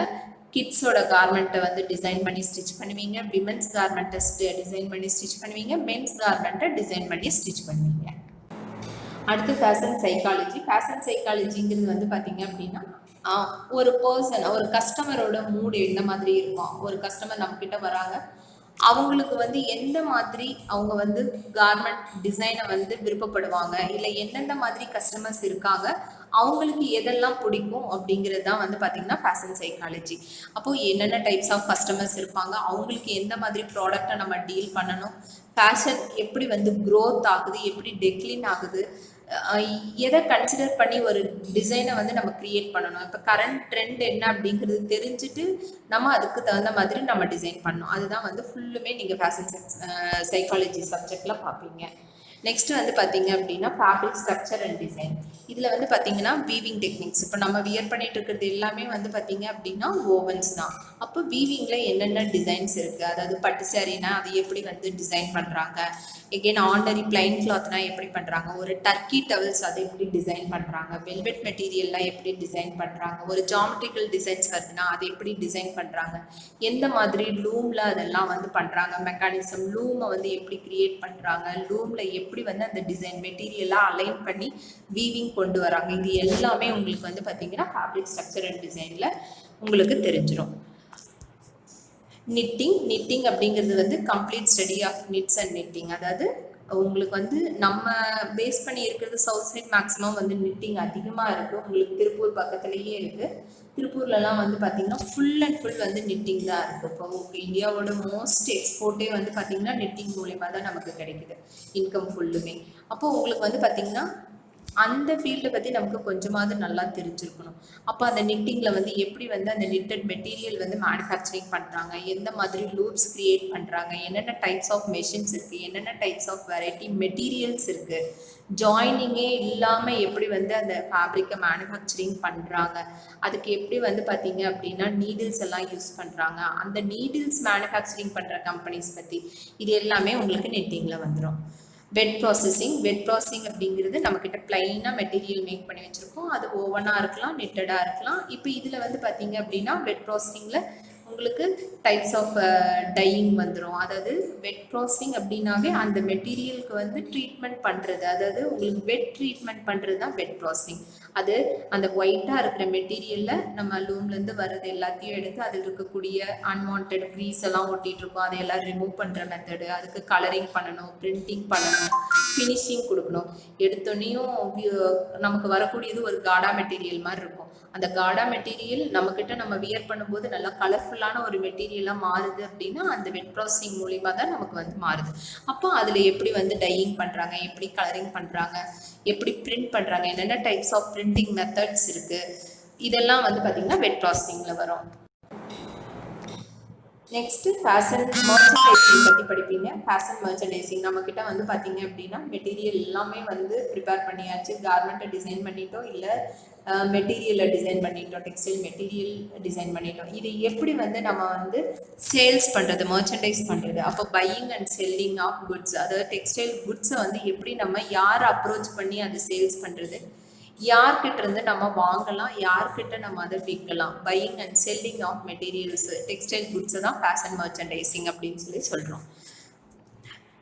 கிட்ஸோட கார்மெண்ட்டை வந்து டிசைன் பண்ணி ஸ்டிச் பண்ணுவீங்க, விமென்ஸ் கார்மெண்ட்டை டிசைன் பண்ணி ஸ்டிச் பண்ணுவீங்க, மென்ஸ் கார்மெண்ட்டை டிசைன் பண்ணி ஸ்டிச் பண்ணுவீங்க. அடுத்து ஃபேஷன் சைக்காலஜி. ஃபேஷன் சைக்காலஜிங்கிறது வந்து பார்த்தீங்க அப்படின்னா ஒரு பர்சன், ஒரு கஸ்டமரோட மூடு எந்த மாதிரி இருக்கும், ஒரு கஸ்டமர் நம்மக்கிட்ட வராங்க, அவங்களுக்கு வந்து எந்த மாதிரி அவங்க வந்து கார்மெண்ட் டிசைனை வந்து விருப்பப்படுவாங்க, இல்லை எந்தெந்த மாதிரி கஸ்டமர்ஸ் இருக்காங்க, அவங்களுக்கு எதெல்லாம் பிடிக்கும் அப்படிங்கிறது தான் வந்து பார்த்திங்கன்னா ஃபேஷன் சைக்காலஜி. அப்போது என்னென்ன டைப்ஸ் ஆஃப் கஸ்டமர்ஸ் இருப்பாங்க, அவங்களுக்கு எந்த மாதிரி ப்ராடக்டை நம்ம டீல் பண்ணணும், ஃபேஷன் எப்படி வந்து க்ரோத் ஆகுது, எப்படி டெக்லின் ஆகுது, எதை கன்சிடர் பண்ணி ஒரு டிசைனை வந்து நம்ம க்ரியேட் பண்ணணும். இப்போ கரண்ட் ட்ரெண்ட் என்ன அப்படிங்கிறது தெரிஞ்சுட்டு நம்ம அதுக்கு தகுந்த மாதிரி நம்ம டிசைன் பண்ணணும். அதுதான் வந்து ஃபுல்லுமே நீங்கள் ஃபேஷன் சைக்காலஜி சப்ஜெக்டில் பார்ப்பீங்க. நெக்ஸ்ட் வந்து பார்த்தீங்க அப்படின்னா ஃபேப்ரிக் ஸ்ட்ரக்சர் அண்ட் டிசைன். இதில் வந்து பார்த்தீங்கன்னா வீவிங் டெக்னிக்ஸ். இப்போ நம்ம வியர் பண்ணிட்டு இருக்கிறது எல்லாமே வந்து பார்த்தீங்க அப்படின்னா ஓவன்ஸ் தான். அப்போ வீவிங்கில் என்னென்ன டிசைன்ஸ் இருக்குது, அதாவது பட்டு சாரீனா அது எப்படி வந்து டிசைன் பண்ணுறாங்க, எகெயின் ஆர்டினரி பிளைன் கிளாத்னா எப்படி பண்ணுறாங்க, ஒரு டர்க்கி டவல்ஸ் அதை எப்படி டிசைன் பண்ணுறாங்க, வெல்வெட் மெட்டீரியல்லாம் எப்படி டிசைன் பண்ணுறாங்க, ஒரு ஜாமெட்ரிக்கல் டிசைன்ஸ் வருதுன்னா அதை எப்படி டிசைன் பண்ணுறாங்க, எந்த மாதிரி லூமில் அதெல்லாம் வந்து பண்ணுறாங்க, மெக்கானிசம் லூமை வந்து எப்படி க்ரியேட் பண்ணுறாங்க, லூமில் எப்படி வந்து அந்த டிசைன் மெட்டீரியலாக அலைன் பண்ணி வீவிங் கொண்டு வராங்க, இது எல்லாமே உங்களுக்கு வந்து பார்த்தீங்கன்னா ஃபேப்ரிக் ஸ்ட்ரக்சர் அண்ட் டிசைனில் உங்களுக்கு தெரிஞ்சிடும். நிட்டிங் அப்படிங்கிறது வந்து complete study of knits and knitting. அதாவது உங்களுக்கு வந்து நம்ம பேஸ் பண்ணி இருக்கிறது சவுத் சைட் மேக்ஸிமம் வந்து நிட்டிங் அதிகமாக இருக்குது. உங்களுக்கு திருப்பூர் பக்கத்துலேயே இருக்குது. திருப்பூர்லலாம் வந்து பார்த்திங்கன்னா ஃபுல் அண்ட் ஃபுல் வந்து நிட்டிங் தான் இருக்குது. இப்போ இந்தியாவோட மோஸ்ட் எக்ஸ்போர்ட்டே வந்து பார்த்திங்கன்னா நிட்டிங் மூலிமா தான் நமக்கு கிடைக்குது இன்கம் ஃபுல்லுமே. அப்போது உங்களுக்கு வந்து பார்த்திங்கன்னா அந்த ஃபீல்டை பற்றி நமக்கு கொஞ்சமாவது நல்லா தெரிஞ்சிருக்கணும். அப்போ அந்த நிட்டிங்கில் வந்து எப்படி வந்து அந்த நிட்டட் மெட்டீரியல் வந்து மேனுஃபேக்சரிங் பண்ணுறாங்க, எந்த மாதிரி லூப்ஸ் க்ரியேட் பண்ணுறாங்க, என்னென்ன டைப்ஸ் ஆஃப் மெஷின்ஸ் இருக்குது, என்னென்ன டைப்ஸ் ஆஃப் வெரைட்டி மெட்டீரியல்ஸ் இருக்குது, ஜாயினிங்கே இல்லாமல் எப்படி வந்து அந்த ஃபேப்ரிக்கை மேனுஃபேக்சரிங் பண்ணுறாங்க, அதுக்கு எப்படி வந்து பார்த்தீங்க அப்படின்னா நீடில்ஸ் எல்லாம் யூஸ் பண்ணுறாங்க, அந்த நீடில்ஸ் மேனுஃபேக்சரிங் பண்ணுற கம்பெனிஸ் பற்றி இது எல்லாமே உங்களுக்கு நிட்டிங்கில் வந்துடும். வெட் ப்ராசஸிங் அப்படிங்கிறது நம்மக்கிட்ட பிளைனாக மெட்டீரியல் மேக் பண்ணி வச்சுருக்கோம். அது ஓவனாக இருக்கலாம், நெட்டடாக இருக்கலாம். இப்போ இதில் வந்து பார்த்தீங்க அப்படின்னா வெட் ப்ராசஸிங்கில் உங்களுக்கு டைப்ஸ் ஆஃப் டையிங் வந்துடும். அதாவது வெட் ப்ராசஸிங் அப்படின்னாவே அந்த மெட்டீரியலுக்கு வந்து ட்ரீட்மெண்ட் பண்ணுறது, அதாவது உங்களுக்கு வெட் ட்ரீட்மெண்ட் பண்ணுறது தான் வெட் ப்ராசஸிங். அது அந்த ஒயிட்டாக இருக்கிற மெட்டீரியலில் நம்ம லூம்லேருந்து வர்றது எல்லாத்தையும் எடுத்து அதில் இருக்கக்கூடிய அன்வான்ட் க்ரீஸ் எல்லாம் ஒட்டிகிட்டு இருக்கோம், அதையெல்லாம் ரிமூவ் பண்ணுற மெத்தடு, அதுக்கு கலரிங் பண்ணணும், பிரிண்டிங் பண்ணணும், ஃபினிஷிங் கொடுக்கணும். எடுத்தோன்னையும் நமக்கு வரக்கூடியது ஒரு காடா மெட்டீரியல் மாதிரி இருக்கும். அந்த காடா மெட்டீரியல் நம்மக்கிட்ட நம்ம வியர் பண்ணும்போது நல்லா கலர்ஃபுல்லான ஒரு மெட்டீரியலாக மாறுது அப்படின்னா அந்த வெட் ப்ராசஸிங் மூலிமா தான் நமக்கு வந்து மாறுது. அப்போ அதில் எப்படி வந்து டையிங் பண்ணுறாங்க, எப்படி கலரிங் பண்ணுறாங்க, எப்படி பிரிண்ட் பண்ணுறாங்க, என்னென்ன டைப்ஸ் ஆஃப் பிரிண்டிங் மெத்தட்ஸ் இருக்குது, இதெல்லாம் வந்து பார்த்திங்கன்னா வெட் ப்ராசஸிங்கில் வரும். நெக்ஸ்ட்டு ஃபேஷன் மர்ச்சன்டைசிங் பற்றி படிப்பீங்க. ஃபேஷன் மர்ச்சன்டைசிங் நம்மக்கிட்ட வந்து பார்த்தீங்க அப்படின்னா மெட்டீரியல் எல்லாமே வந்து ப்ரிப்பேர் பண்ணியாச்சு, கார்மெண்ட்டை டிசைன் பண்ணிட்டோம், இல்லை மெட்டீரியலை டிசைன் பண்ணிட்டோம், டெக்ஸ்டைல் மெட்டீரியல் டிசைன் பண்ணிட்டோம். இது எப்படி வந்து நம்ம வந்து சேல்ஸ் பண்ணுறது, மர்ச்சன்டைஸ் பண்ணுறது, அப்போ buying and selling of goods, அதாவது டெக்ஸ்டைல் குட்ஸை வந்து எப்படி நம்ம யாரை அப்ரோச் பண்ணி அதை சேல்ஸ் பண்ணுறது, யார்கிட்ட இருந்து நம்ம வாங்கலாம், யார்கிட்ட நம்ம அதை விற்கலாம், buying and selling of materials textile குட்ஸை தான் ஃபேஷன் மர்ச்சன்டைசிங் அப்படின்னு சொல்லி சொல்கிறோம்.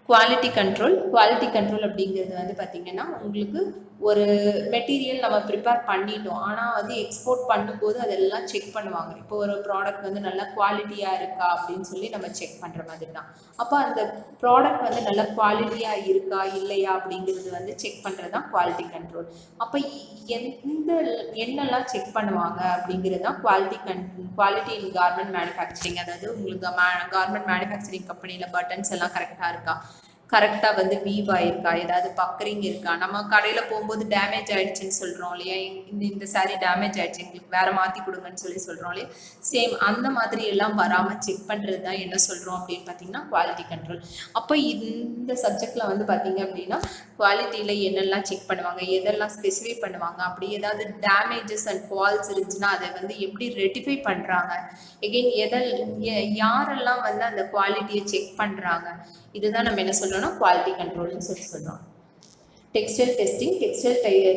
குவாலிட்டி கண்ட்ரோல் அப்படிங்கிறது வந்து பார்த்திங்கன்னா உங்களுக்கு ஒரு மெட்டீரியல் நம்ம ப்ரிப்பேர் பண்ணிட்டோம், ஆனால் வந்து எக்ஸ்போர்ட் பண்ணும்போது அதெல்லாம் செக் பண்ணுவாங்க. இப்போ ஒரு ப்ராடக்ட் வந்து நல்லா குவாலிட்டியாக இருக்கா அப்படின்னு சொல்லி நம்ம செக் பண்ணுற மாதிரி தான். அப்போ அந்த ப்ராடக்ட் வந்து நல்லா குவாலிட்டியாக இருக்கா இல்லையா அப்படிங்கிறது வந்து செக் பண்ணுறது தான் குவாலிட்டி கண்ட்ரோல். அப்போ என்னெல்லாம் செக் பண்ணுவாங்க அப்படிங்கிறது தான் குவாலிட்டி இன் கார்மெண்ட் மேனுஃபேக்சரிங். அதாவது உங்களுக்கு கார்மெண்ட் மேனுஃபேக்சரிங் கம்பெனியில் பட்டன்ஸ் எல்லாம் கரெக்டாக இருக்கா, கரெக்டாக வந்து வீவ் ஆயிருக்கா, ஏதாவது பக்கரிங் இருக்கா, நம்ம கடையில் போகும்போது டேமேஜ் ஆயிடுச்சுன்னு சொல்கிறோம் இல்லையா, இந்த saree டேமேஜ் ஆயிடுச்சு எங்களுக்கு வேறு மாற்றி கொடுங்கன்னு சொல்கிறோம் இல்லையா, சேம் அந்த மாதிரி எல்லாம் வராமல் செக் பண்ணுறது தான் என்ன சொல்கிறோம் அப்படின்னு பார்த்தீங்கன்னா குவாலிட்டி கண்ட்ரோல். அப்போ இந்த சப்ஜெக்டில் வந்து பார்த்தீங்க அப்படின்னா குவாலிட்டியில் என்னெல்லாம் செக் பண்ணுவாங்க, எதெல்லாம் ஸ்பெசிஃபை பண்ணுவாங்க, அப்படி ஏதாவது டேமேஜஸ் அண்ட் ஃபால்ஸ் இருந்துச்சுன்னா அதை வந்து எப்படி ரெட்டிஃபை பண்ணுறாங்க, எகெயின் யாரெல்லாம் வந்து அந்த குவாலிட்டியை செக் பண்ணுறாங்க, இதுதான் நம்ம என்ன சொல்றோம்னா குவாலிட்டி கண்ட்ரோல்னு சொல்றோம். டெக்ஸ்டைல்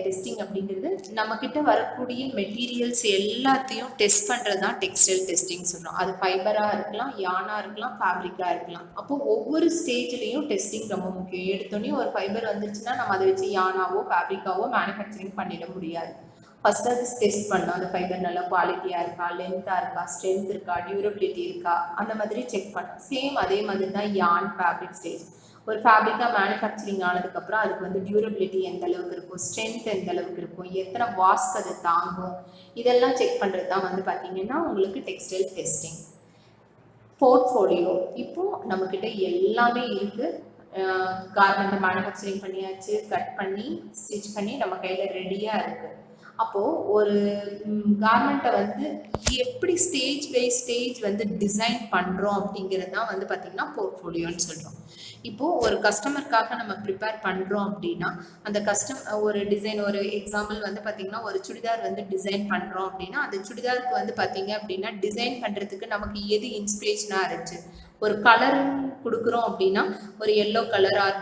டெஸ்டிங் அப்படிங்கிறது நம்ம கிட்ட வரக்கூடிய மெட்டீரியல்ஸ் எல்லாத்தையும் டெஸ்ட் பண்றது தான் டெக்ஸ்டைல் டெஸ்டிங் சொல்றோம். அது ஃபைபரா இருக்கலாம், யானா இருக்கலாம், ஃபேப்ரிக்கா இருக்கலாம். அப்போ ஒவ்வொரு ஸ்டேஜ்லயும் டெஸ்டிங் ரொம்ப முக்கியம். எடுத்தோடனே ஒரு ஃபைபர் வந்துருச்சுன்னா நம்ம அதை வச்சு யானாவோ ஃபேப்ரிக்காவோ மேனுஃபேக்சரிங் பண்ணிட முடியாது. ஃபர்ஸ்ட் அது டெஸ்ட் பண்ணோம், அந்த ஃபைபர் நல்லா குவாலிட்டியாக இருக்கா, லென்த்தாக இருக்கா, ஸ்ட்ரென்த் இருக்கா, டியூரபிலிட்டி இருக்கா, அந்த மாதிரி செக் பண்ணோம். சேம் அதே மாதிரி தான் யான் ஃபேப்ரிக் ஸ்டேஜ். ஒரு ஃபேப்ரிக்காக மேனுஃபேக்சரிங் ஆனதுக்கப்புறம் அதுக்கு வந்து டியூரபிலிட்டி எந்த அளவுக்கு இருக்கும், ஸ்ட்ரென்த் எந்த அளவுக்கு இருக்கும், எத்தனை வாஸ்க் அது தாங்கும், இதெல்லாம் செக் பண்ணுறது தான் வந்து பார்த்தீங்கன்னா உங்களுக்கு டெக்ஸ்டைல் டெஸ்டிங். போர்ட்ஃபோலியோ, இப்போ நம்மக்கிட்ட எல்லாமே இருக்குது. கார்மெண்ட்டை மேனுஃபேக்சரிங் பண்ணியாச்சு, கட் பண்ணி ஸ்டிச் பண்ணி நம்ம கையில் ரெடியாக இருக்குது. அப்போது ஒரு கார்மெண்ட்டை வந்து எப்படி ஸ்டேஜ் பை ஸ்டேஜ் வந்து டிசைன் பண்ணுறோம் அப்படிங்கிறது தான் வந்து பார்த்திங்கன்னா போர்ட்ஃபோலியோன்னு சொல்கிறோம். இப்போது ஒரு கஸ்டமருக்காக நம்ம ப்ரிப்பேர் பண்ணுறோம் அப்படின்னா அந்த ஒரு டிசைன், ஒரு எக்ஸாம்பிள் வந்து பார்த்திங்கன்னா ஒரு சுடிதார் வந்து டிசைன் பண்ணுறோம் அப்படின்னா அந்த சுடிதாருக்கு வந்து பார்த்திங்க அப்படின்னா டிசைன் பண்ணுறதுக்கு நமக்கு எது இன்ஸ்பிரேஷனாக இருந்துச்சு, ஒரு கலர் கொடுக்குறோம் அப்படின்னா ஒரு yellow colour or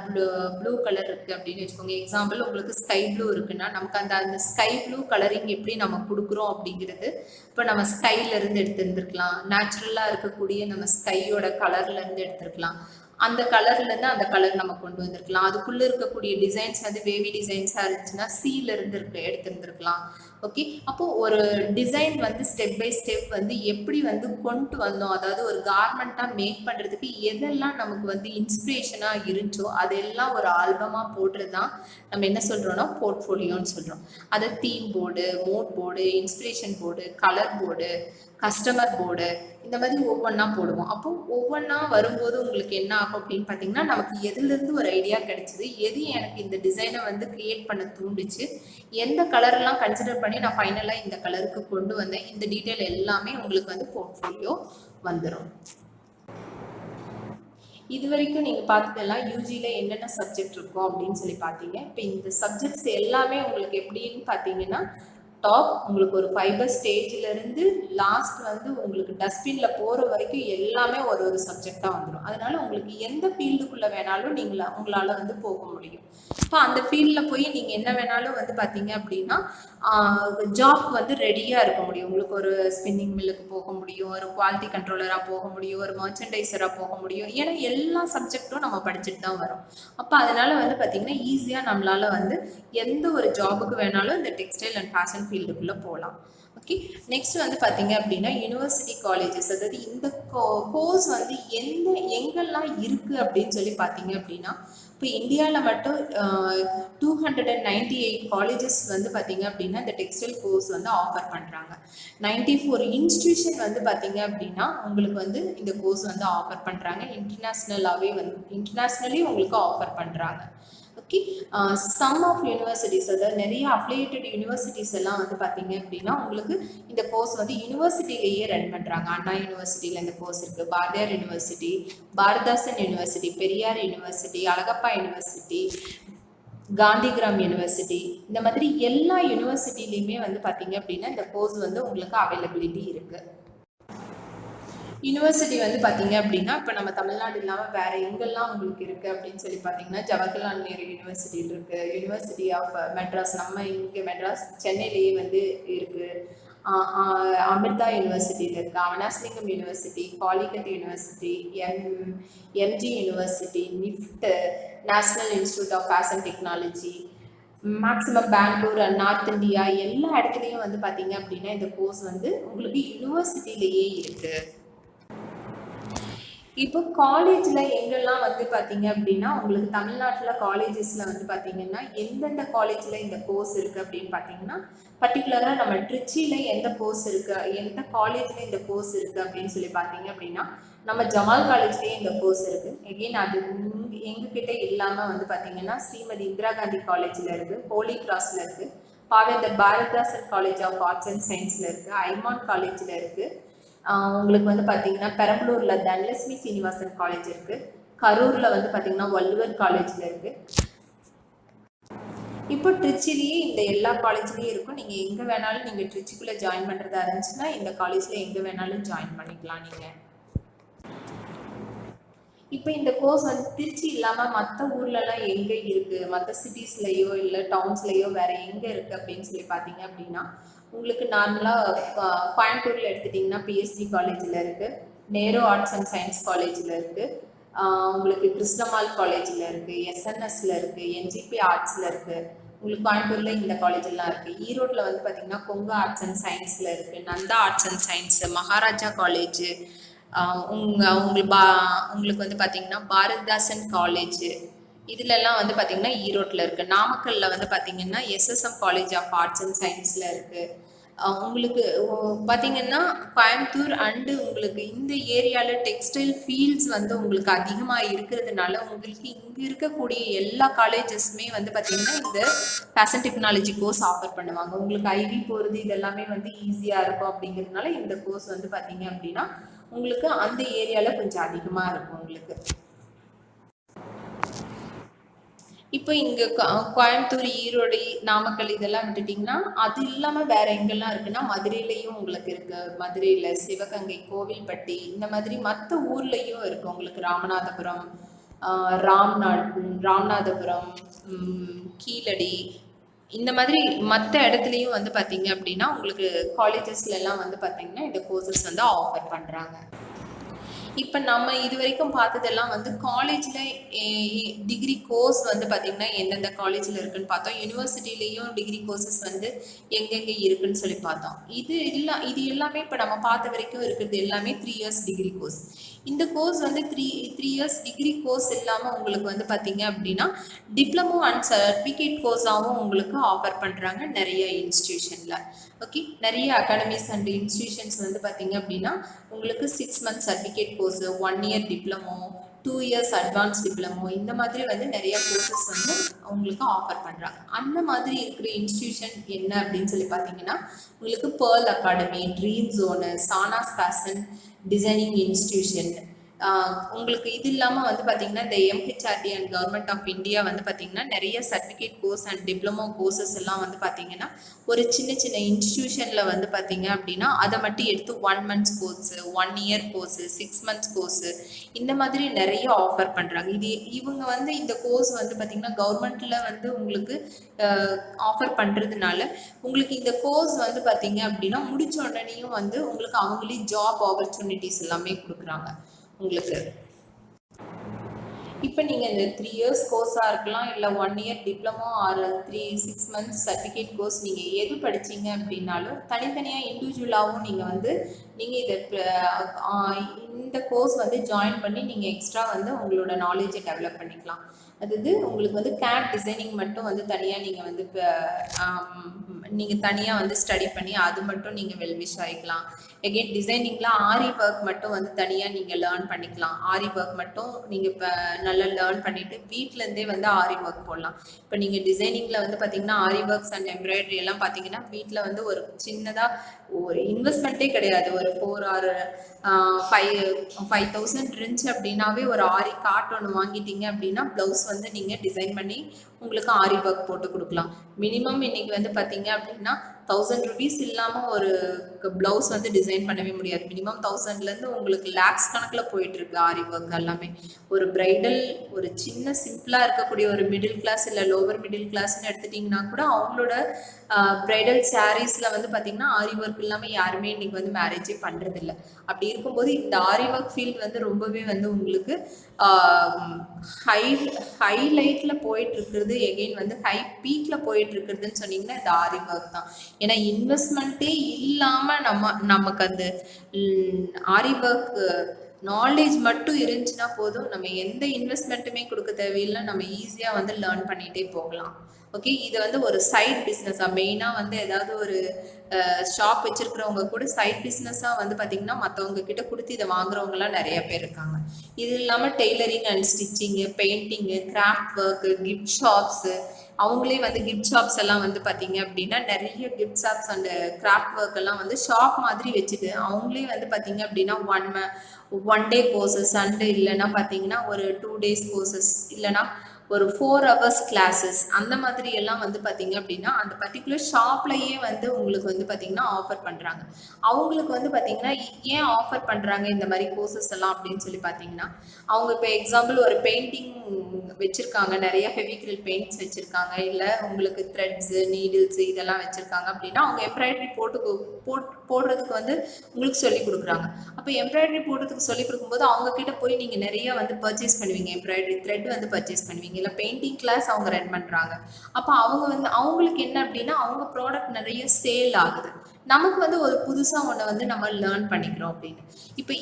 blue colour இருக்குது அப்படின்னு வச்சுக்கோங்க. எக்ஸாம்பிள் உங்களுக்கு ஸ்கை ப்ளூ இருக்குன்னா நமக்கு அந்த ஸ்கை ப்ளூ கலரிங் எப்படி நம்ம கொடுக்குறோம் அப்படிங்கிறது இப்போ நம்ம ஸ்கைலேருந்து எடுத்துருந்துருக்கலாம், நேச்சுரலாக இருக்கக்கூடிய நம்ம ஸ்கையோட கலர்லேருந்து எடுத்துருக்கலாம், அந்த கலர்லேருந்து அந்த கலர் நம்ம கொண்டு வந்திருக்கலாம். அதுக்குள்ளே இருக்கக்கூடிய டிசைன்ஸ் வந்து வேவி டிசைன்ஸாக இருந்துச்சுன்னா சீலேருந்து எடுத்துருந்துருக்கலாம். ஓகே, அப்போது ஒரு டிசைன் வந்து ஸ்டெப் பை ஸ்டெப் வந்து எப்படி வந்து கொண்டு வந்தோம், அதாவது ஒரு கார்மெண்ட்டாக மேக் பண்ணுறதுக்கு எதெல்லாம் நமக்கு வந்து இன்ஸ்பிரேஷனாக இருந்துச்சோ அதெல்லாம் ஒரு ஆல்பமாக போடுறது தான் நம்ம என்ன சொல்கிறோன்னா போர்ட்ஃபோலியோன்னு சொல்கிறோம். அதை theme board, mood board, inspiration board, colour board, customer board, இந்த மாதிரி ஒவ்வொன்றா போடுவோம். அப்போ ஒவ்வொன்றா வரும்போது உங்களுக்கு என்ன ஆகும் அப்படின்னு பார்த்தீங்கன்னா நமக்கு எதுலேருந்து ஒரு ஐடியா கிடைச்சிது, எது எனக்கு இந்த டிசைனை வந்து கிரியேட் பண்ண தூண்டுச்சு, எந்த கலர்லாம் கன்சிடர் பண்ணி நான் ஃபைனலாக இந்த கலருக்கு கொண்டு வந்தேன், இந்த டீட்டெயில் எல்லாமே உங்களுக்கு வந்து போர்ட்ஃபோலியோ வந்துடும். இது வரைக்கும் நீங்கள் பார்த்ததெல்லாம் யூஜியில் என்னென்ன சப்ஜெக்ட் இருக்கும் அப்படின்னு சொல்லி பார்த்தீங்க. இப்போ இந்த சப்ஜெக்ட்ஸ் எல்லாமே உங்களுக்கு எப்படின்னு பார்த்தீங்கன்னா டாப் உங்களுக்கு ஒரு ஃபைபர் ஸ்டேஜ்லேருந்து லாஸ்ட் வந்து உங்களுக்கு டஸ்ட்பினில் போகிற வரைக்கும் எல்லாமே ஒரு ஒரு சப்ஜெக்டாக வந்துடும். அதனால உங்களுக்கு எந்த ஃபீல்டுக்குள்ளே வேணாலும் உங்களால் வந்து போக முடியும். இப்போ அந்த ஃபீல்டில் போய் நீங்கள் என்ன வேணாலும் வந்து பார்த்தீங்க அப்படின்னா ஜாப்க்கு வந்து ரெடியாக இருக்க முடியும். உங்களுக்கு ஒரு ஸ்பின்னிங் மில்லுக்கு போக முடியும், ஒரு குவாலிட்டி கண்ட்ரோலராக போக முடியும், ஒரு மர்ச்சன்டைசராக போக முடியும். ஏன்னா எல்லா சப்ஜெக்டும் நம்ம படிச்சுட்டு தான் வரோம். அப்போ அதனால வந்து பார்த்தீங்கன்னா ஈஸியாக நம்மளால் வந்து எந்த ஒரு ஜாபுக்கு வேணாலும் இந்த டெக்ஸ்டைல் அண்ட் ஃபேஷன் ஃபீல்டுக்குள்ளே போகலாம். ஓகே, நெக்ஸ்ட் வந்து பார்த்தீங்க அப்படின்னா யூனிவர்சிட்டி காலேஜஸ், அதாவது இந்த கோர்ஸ் வந்து எங்கெல்லாம் இருக்குது அப்படின்னு சொல்லி பார்த்தீங்க அப்படின்னா இப்போ இந்தியாவில் மட்டும் 298 காலேஜஸ் வந்து பார்த்தீங்க அப்படின்னா இந்த டெக்ஸ்டைல் கோர்ஸ் வந்து ஆஃபர் பண்ணுறாங்க. 94 இன்ஸ்டிடியூஷன் வந்து பார்த்தீங்க அப்படின்னா உங்களுக்கு வந்து இந்த கோர்ஸ் வந்து ஆஃபர் பண்ணுறாங்க. இன்டர்நேஷ்னலி உங்களுக்கு ஆஃபர் பண்ணுறாங்க. ஓகே, சம் ஆஃப் யூனிவர்சிட்டிஸ், அதாவது நிறைய அஃபிலியேட்டட் யூனிவர்சிட்டிஸ் எல்லாம் வந்து பார்த்தீங்க அப்படின்னா உங்களுக்கு இந்த கோர்ஸ் வந்து யூனிவர்சிட்டிலேயே ரன் பண்ணுறாங்க. அண்ணா யூனிவர்சிட்டியில் இந்த கோர்ஸ் இருக்குது, Bharathiar university, Bharathidasan university, Periyar university, Alagappa university, Gandhigram university, இந்த மாதிரி எல்லா யூனிவர்சிட்டிலையுமே வந்து பார்த்தீங்க அப்படின்னா இந்த கோர்ஸ் வந்து உங்களுக்கு அவைலபிலிட்டி இருக்குது. யூனிவர்சிட்டி வந்து பார்த்தீங்க அப்படின்னா இப்போ நம்ம தமிழ்நாடு இல்லாமல் வேறு எங்கெல்லாம் உங்களுக்கு இருக்குது அப்படின்னு சொல்லி பார்த்தீங்கன்னா ஜவஹர்லால் நேரு யூனிவர்சிட்டியில் இருக்குது, யூனிவர்சிட்டி ஆஃப் மெட்ராஸ், நம்ம இங்கே மெட்ராஸ் சென்னையிலேயே வந்து இருக்குது, அமிர்தா யூனிவர்சிட்டியில் இருக்குது, Avinashilingam university, Palghat university, MG university, NIFT, national institute of fashion technology, maximum Bangalore, north India எல்லா இடத்துலையும் வந்து பார்த்தீங்க அப்படின்னா இந்த கோர்ஸ் வந்து உங்களுக்கு யூனிவர்சிட்டியிலேயே இருக்குது. இப்போ காலேஜ்ல எங்கெல்லாம் வந்து பார்த்தீங்க அப்படின்னா, உங்களுக்கு தமிழ்நாட்டுல காலேஜஸ்ல வந்து பார்த்தீங்கன்னா, எந்தெந்த காலேஜ்ல இந்த கோர்ஸ் இருக்கு அப்படின்னு பார்த்தீங்கன்னா, பர்ட்டிகுலரா நம்ம ட்ரிச்சில எந்த கோர்ஸ் இருக்கு, எந்த காலேஜ்ல இந்த கோர்ஸ் இருக்கு அப்படின்னு சொல்லி பார்த்தீங்க அப்படின்னா, நம்ம ஜமால் காலேஜ்லயே இந்த கோர்ஸ் இருக்கு. எகைன் அது எங்ககிட்ட இல்லாம வந்து பார்த்தீங்கன்னா, ஸ்ரீமதி இந்திரா காந்தி காலேஜ்ல இருக்கு, ஹோலி கிராஸ்ல இருக்கு, Paventhar Bharathidasan college of arts and சயின்ஸ்ல இருக்கு, ஐமான் காலேஜ்ல இருக்கு. உங்களுக்கு வந்து பார்த்தீங்கன்னா பெரம்பலூர்ல தனலட்சுமி சீனிவாசன் காலேஜ் இருக்கு, கரூர்ல வந்து பார்த்தீங்கன்னா வள்ளுவர் காலேஜ்ல இருக்கு. இப்போ ட்ரிச்சிலேயே இந்த எல்லா காலேஜ்லேயும் இருக்கும். நீங்கள் எங்கே வேணாலும் நீங்கள் ட்ரிச்சிக்குள்ளே ஜாயின் பண்ணுறதா இருந்துச்சுன்னா இந்த காலேஜில் எங்கே வேணாலும் ஜாயின் பண்ணிக்கலாம் நீங்கள். இப்போ இந்த கோர்ஸ் வந்து திருச்சி இல்லாமல் மற்ற ஊர்லலாம் எங்கே இருக்குது, மற்ற சிட்டிஸ்லேயோ இல்லை டவுன்ஸ்லேயோ வேறு எங்கே இருக்குது அப்படின்னு சொல்லி பார்த்தீங்க அப்படின்னா, உங்களுக்கு நார்மலாக கோயம்புத்தூரில் எடுத்துட்டிங்கன்னா பிஎஸ்ஜி காலேஜில் இருக்குது, நேரு ஆர்ட்ஸ் அண்ட் சயின்ஸ் காலேஜில் இருக்குது, உங்களுக்கு கிருஷ்ணமால் காலேஜில் இருக்குது, எஸ்என்எஸ்ல இருக்குது, என்ஜிபி ஆர்ட்ஸில் இருக்குது, உங்களுக்கு கோயம்புத்தூரில் இந்த காலேஜெல்லாம் இருக்குது. ஈரோட்டில் வந்து பார்த்திங்கன்னா கொங்கு ஆர்ட்ஸ் அண்ட் சயின்ஸில் இருக்குது, Nanda arts and science, Maharaja college, உங்களுக்கு வந்து பார்த்தீங்கன்னா பாரதிதாசன் காலேஜ் இதுலெல்லாம் வந்து பார்த்தீங்கன்னா ஈரோட்டில் இருக்குது. நாமக்கல்ல வந்து பார்த்தீங்கன்னா SSM college of arts and சயின்ஸில் இருக்குது. உங்களுக்கு பார்த்தீங்கன்னா கோயம்புத்தூர் அண்டு உங்களுக்கு இந்த ஏரியாவில் டெக்ஸ்டைல் ஃபீல்ட்ஸ் வந்து உங்களுக்கு அதிகமாக இருக்கிறதுனால உங்களுக்கு இங்கே இருக்கக்கூடிய எல்லா காலேஜஸுமே வந்து பார்த்தீங்கன்னா இந்த ஃபேஷன் டெக்னாலஜி கோர்ஸ் ஆஃபர் பண்ணுவாங்க. உங்களுக்கு ஐவி போகிறது இதெல்லாமே வந்து ஈஸியாக இருக்கும். அப்படிங்கிறதுனால இந்த கோர்ஸ் வந்து பார்த்தீங்க அப்படின்னா உங்களுக்கு அந்த ஏரியாவில் கொஞ்சம் அதிகமாக இருக்கும் உங்களுக்கு. இப்போ இங்கே கோயம்புத்தூர், ஈரோடு, நாமக்கல் இதெல்லாம் விட்டுட்டிங்கன்னா அது இல்லாமல் வேற எங்கெல்லாம் இருக்குன்னா மதுரையிலையும் உங்களுக்கு இருக்கு. மதுரையில் சிவகங்கை, கோவில்பட்டி இந்த மாதிரி மற்ற ஊர்லேயும் இருக்கு. உங்களுக்கு ராமநாதபுரம், ராமநாதபுரம், கீழடி இந்த மாதிரி மற்ற இடத்துலையும் வந்து பார்த்தீங்க அப்படின்னா உங்களுக்கு காலேஜஸ்லாம் வந்து பார்த்தீங்கன்னா இந்த கோர்சஸ் வந்து ஆஃபர் பண்ணுறாங்க. இப்போ நம்ம இது வரைக்கும் பார்த்ததெல்லாம் வந்து காலேஜில் டிகிரி கோர்ஸ் வந்து பார்த்திங்கன்னா எந்தெந்த காலேஜில் இருக்குதுன்னு பார்த்தோம். யூனிவர்சிட்டிலையும் டிகிரி கோர்சஸ் வந்து எங்கெங்கே இருக்குதுன்னு சொல்லி பார்த்தோம். இது எல்லாமே இப்போ நம்ம பார்த்த வரைக்கும் இருக்கிறது எல்லாமே 3 years டிகிரி கோர்ஸ். இந்த கோர்ஸ் வந்து த்ரீ இயர்ஸ் டிகிரி கோர்ஸ் இல்லாமல் உங்களுக்கு வந்து பார்த்தீங்க அப்படின்னா டிப்ளமோ அண்ட் சர்டிஃபிகேட் கோர்ஸாகவும் உங்களுக்கு ஆஃபர் பண்ணுறாங்க நிறைய இன்ஸ்டியூஷனில். ஓகே, நிறைய அகாடமிஸ் அண்ட் இன்ஸ்டியூஷன்ஸ் வந்து பார்த்தீங்க அப்படின்னா உங்களுக்கு 6 months certificate course, 1 year diploma, 2 years advance diploma இந்த மாதிரி வந்து நிறைய கோர்சஸ் வந்து உங்களுக்கு ஆஃபர் பண்ணுறாங்க. அந்த மாதிரி இருக்கிற இன்ஸ்டியூஷன் என்ன அப்படின்னு சொல்லி பார்த்தீங்கன்னா உங்களுக்கு பேர்ல் அகாடமி, ட்ரீம் ஜோனு, சானாஸ் ஃபேஷன் டிசைனிங் இன்ஸ்டியூஷன். உங்களுக்கு இது இல்லாமல் வந்து பார்த்தீங்கன்னா இந்த MHRD and government of India வந்து பார்த்தீங்கன்னா நிறைய certificate course and diploma courses எல்லாம் வந்து பார்த்தீங்கன்னா ஒரு சின்ன சின்ன இன்ஸ்டியூஷனில் வந்து பார்த்தீங்க அப்படின்னா அதை மட்டும் எடுத்து 1 month course, 1 year course, 6 months course இந்த மாதிரி நிறைய ஆஃபர் பண்ணுறாங்க. இவங்க வந்து இந்த கோர்ஸ் வந்து பார்த்தீங்கன்னா கவர்மெண்ட்டில் வந்து உங்களுக்கு ஆஃபர் பண்ணுறதுனால உங்களுக்கு இந்த கோர்ஸ் வந்து பார்த்தீங்க அப்படின்னா முடிச்ச உடனேயும் வந்து உங்களுக்கு அவங்களே ஜாப் ஆப்பர்ச்சுனிட்டிஸ் எல்லாமே கொடுக்குறாங்க உங்களுக்கு. இப்போ நீங்கள் இந்த 3 years கோர்ஸாக இருக்கலாம், இல்லை 1 year diploma R 6 months certificate course நீங்கள் எது படித்தீங்க அப்படின்னாலும் தனித்தனியாக இண்டிவிஜுவலாகவும் நீங்கள் வந்து இந்த கோர்ஸ் வந்து ஜாயின் பண்ணி நீங்கள் எக்ஸ்ட்ரா வந்து உங்களோட நாலேஜை டெவலப் பண்ணிக்கலாம். அதாவது உங்களுக்கு வந்து கேட் டிசைனிங் மட்டும் வந்து தனியாக நீங்கள் வந்து நீங்கள் தனியாக வந்து ஸ்டடி பண்ணி அது மட்டும் நீங்கள் வெல்விஷ் ஆகிக்கலாம். எகெயின் டிசைனிங்கில் ஆரி ஒர்க் மட்டும் வந்து தனியாக நீங்கள் லேர்ன் பண்ணிக்கலாம். ஆரி ஒர்க் மட்டும் நீங்கள் இப்போ நல்லா லேர்ன் பண்ணிவிட்டு வீட்டிலேருந்தே வந்து ஆரி ஒர்க் போடலாம். இப்போ நீங்கள் டிசைனிங்கில் வந்து பார்த்தீங்கன்னா ஆரி ஒர்க்ஸ் அண்ட் எம்ப்ராய்டரி எல்லாம் பார்த்தீங்கன்னா வீட்டில் வந்து ஒரு சின்னதாக ஒரு இன்வெஸ்ட்மெண்ட்டே கிடையாது. ஒரு 4 or 5,000 இருந்துச்சு அப்படின்னாவே ஒரு ஆரி கார்ட் ஒன்று வாங்கிட்டீங்க அப்படின்னா ப்ளவுஸ் வந்து நீங்கள் டிசைன் பண்ணி உங்களுக்கு ஆரி ஒர்க் போட்டு கொடுக்கலாம். மினிமம் இன்னைக்கு வந்து பார்த்தீங்க அப்படின்னா 1000 rupees இல்லாமல் ஒரு ப்ளவுஸ் வந்து டிசைன் பண்ணவே முடியாது. மினிமம் 1000லேருந்து உங்களுக்கு லேக்ஸ் கணக்கில் போயிட்டுருக்கு ஆரி ஒர்க் எல்லாமே. ஒரு பிரைடல் ஒரு சின்ன சிம்பிளாக இருக்கக்கூடிய ஒரு மிடில் கிளாஸ் இல்லை லோவர் மிடில் கிளாஸ்ன்னு எடுத்துட்டிங்கன்னா கூட அவங்களோட பிரைடல் சாரீஸில் வந்து பார்த்திங்கன்னா ஆரி ஒர்க் இல்லாமல் யாருமே இன்றைக்கி வந்து மேரேஜே பண்ணுறதில்ல. அப்படி இருக்கும்போது இந்த ஆரி ஒர்க் ஃபீல்டு வந்து ரொம்பவே வந்து உங்களுக்கு ஹைலைட்டில் போயிட்டுருக்குறது, எகெயின் வந்து ஹை பீக்கில் போயிட்டுருக்குறதுன்னு சொன்னிங்கன்னா இந்த ஆரி ஒர்க் தான். ஏன்னா இன்வெஸ்ட்மெண்ட்டே இல்லாமல் நமக்கு அந்த ஆரி ஒர்க் நாலேஜ் மட்டும் இருந்துச்சுன்னா போதும், நம்ம எந்த இன்வெஸ்ட்மெண்ட்டுமே கொடுக்க தேவையில்லை, நம்ம ஈஸியாக வந்து லேர்ன் பண்ணிகிட்டே போகலாம். ஓகே, இது வந்து ஒரு சைட் பிஸ்னஸாக மெயினாக வந்து ஏதாவது ஒரு ஷாப் வச்சுருக்கிறவங்க கூட சைட் பிஸ்னஸாக வந்து பார்த்திங்கன்னா மற்றவங்க கிட்ட கொடுத்து இதை வாங்குறவங்கலாம் நிறைய பேர் இருக்காங்க. இது இல்லாமல் tailoring and stitching, painting, craft work, gift shops, அவங்களே வந்து கிஃப்ட் ஷாப்ஸ் எல்லாம் வந்து பார்த்தீங்க அப்படின்னா நிறைய gift shops and craft work எல்லாம் வந்து ஷாப் மாதிரி வச்சுட்டு அவங்களே வந்து பார்த்தீங்க அப்படின்னா ஒன் டே கோர்சஸ் அண்டு இல்லைன்னா பார்த்தீங்கன்னா ஒரு 2 days கோர்சஸ் இல்லைன்னா ஒரு 4 hours கிளாஸஸ் அந்த மாதிரி எல்லாம் வந்து பார்த்தீங்க அப்படின்னா அந்த பர்டிகுலர் ஷாப்லையே வந்து உங்களுக்கு வந்து பார்த்தீங்கன்னா ஆஃபர் பண்ணுறாங்க. அவங்களுக்கு வந்து பார்த்தீங்கன்னா ஏன் ஆஃபர் பண்ணுறாங்க இந்த மாதிரி கோர்சஸ் எல்லாம் அப்படின்னு சொல்லி பார்த்தீங்கன்னா, அவங்க இப்போ எக்ஸாம்பிள் ஒரு பெயிண்டிங் வச்சுருக்காங்க, நிறைய ஃபெவிக்ரில் பெயிண்ட்ஸ் வச்சுருக்காங்க, இல்லை உங்களுக்கு த்ரெட்ஸு நீடில்ஸு இதெல்லாம் வச்சுருக்காங்க அப்படின்னா அவங்க எம்ப்ராய்டரி போடுறதுக்கு வந்து உங்களுக்கு சொல்லி கொடுக்குறாங்க. அப்போ எம்ப்ராய்டரி போடுறதுக்கு சொல்லி கொடுக்கும்போது அவங்க கிட்ட போய் நீங்கள் நிறைய வந்து பர்ச்சேஸ் பண்ணுவீங்க, எம்ப்ராய்டரி த்ரெட் வந்து பர்ச்சேஸ் பண்ணுவீங்க, இல்லை பெயிண்டிங் கிளாஸ் அவங்க ரன் பண்ணுறாங்க. அப்போ அவங்க வந்து அவங்களுக்கு என்ன அப்படின்னா அவங்க ப்ராடக்ட் நிறைய சேல் ஆகுது, நமக்கு வந்து ஒரு புதுசாக ஒன்று வந்து நம்ம லேர்ன் பண்ணிக்கிறோம் அப்படின்னு. இப்போ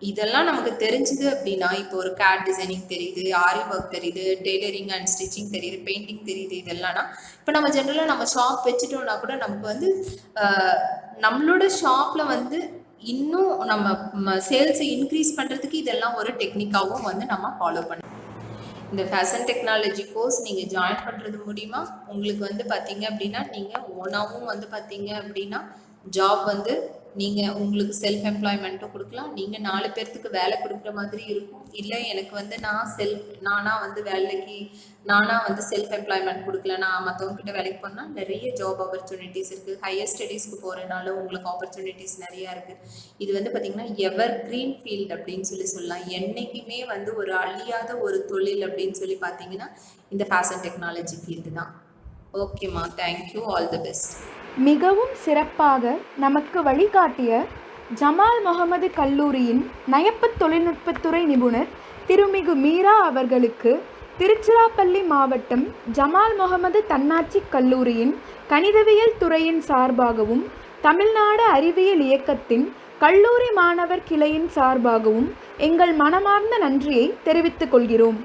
இதெல்லாம் நமக்கு தெரிஞ்சுது அப்படின்னா, இப்போ ஒரு கேட் டிசைனிங் தெரியுது, ஆரி ஒர்க் தெரியுது, டெய்லரிங் அண்ட் ஸ்டிச்சிங் தெரியுது, பெயிண்டிங் தெரியுது, இதெல்லாம்னா இப்போ நம்ம ஜென்ரலாக நம்ம ஷாப் வச்சுட்டோம்னா கூட நமக்கு வந்து நம்மளோட ஷாப்பில் வந்து இன்னும் நம்ம சேல்ஸை இன்க்ரீஸ் பண்ணுறதுக்கு இதெல்லாம் ஒரு டெக்னிக்காகவும் வந்து நம்ம ஃபாலோ பண்ணணும். இந்த ஃபேஷன் டெக்னாலஜி கோர்ஸ் நீங்கள் ஜாயின் பண்ணுறது மூலிமா உங்களுக்கு வந்து பார்த்தீங்க அப்படின்னா நீங்கள் ஓனாகவும் வந்து பார்த்தீங்க அப்படின்னா ஜாப் வந்து நீங்கள் உங்களுக்கு செல்ஃப் எம்ப்ளாய்மெண்ட்டும் கொடுக்கலாம், நீங்கள் 4 பேர்த்துக்கு வேலை கொடுக்குற மாதிரி இருக்கும். இல்லை எனக்கு வந்து நானாக வந்து நானாக வந்து செல்ஃப் எம்ப்ளாய்மெண்ட் கொடுக்கல, நான் மற்றவங்ககிட்ட வேலைக்கு போனால் நிறைய ஜாப் ஆப்பர்ச்சுனிட்டிஸ் இருக்குது. ஹையர் ஸ்டடீஸ்க்கு போகிறனால உங்களுக்கு ஆப்பர்ச்சுனிட்டிஸ் நிறையா இருக்குது. இது வந்து பார்த்திங்கன்னா எவர் கிரீன் ஃபீல்டு அப்படின்னு சொல்லலாம். என்றைக்குமே வந்து ஒரு அழியாத ஒரு தொழில் அப்படின்னு சொல்லி பார்த்தீங்கன்னா இந்த ஃபேஷன் டெக்னாலஜி ஃபீல்டு தான். ஓகேம்மா, தேங்க்யூ, ஆல் தி பெஸ்ட். மிகவும் சிறப்பாக நமக்கு வழிகாட்டிய ஜமால் முகமது கல்லூரியின் நயப்புத் தொழில்நுட்பத்துறை நிபுணர் திருமிகு மீரா அவர்களுக்கு திருச்சிராப்பள்ளி மாவட்டம் ஜமால் முகமது தன்னாட்சி கல்லூரியின் கணிதவியல் துறையின் சார்பாகவும் தமிழ்நாடு அறிவியல் இயக்கத்தின் கல்லூரி மாணவர் கிளையின் சார்பாகவும் எங்கள் மனமார்ந்த நன்றியை தெரிவித்துக் கொள்கிறோம்.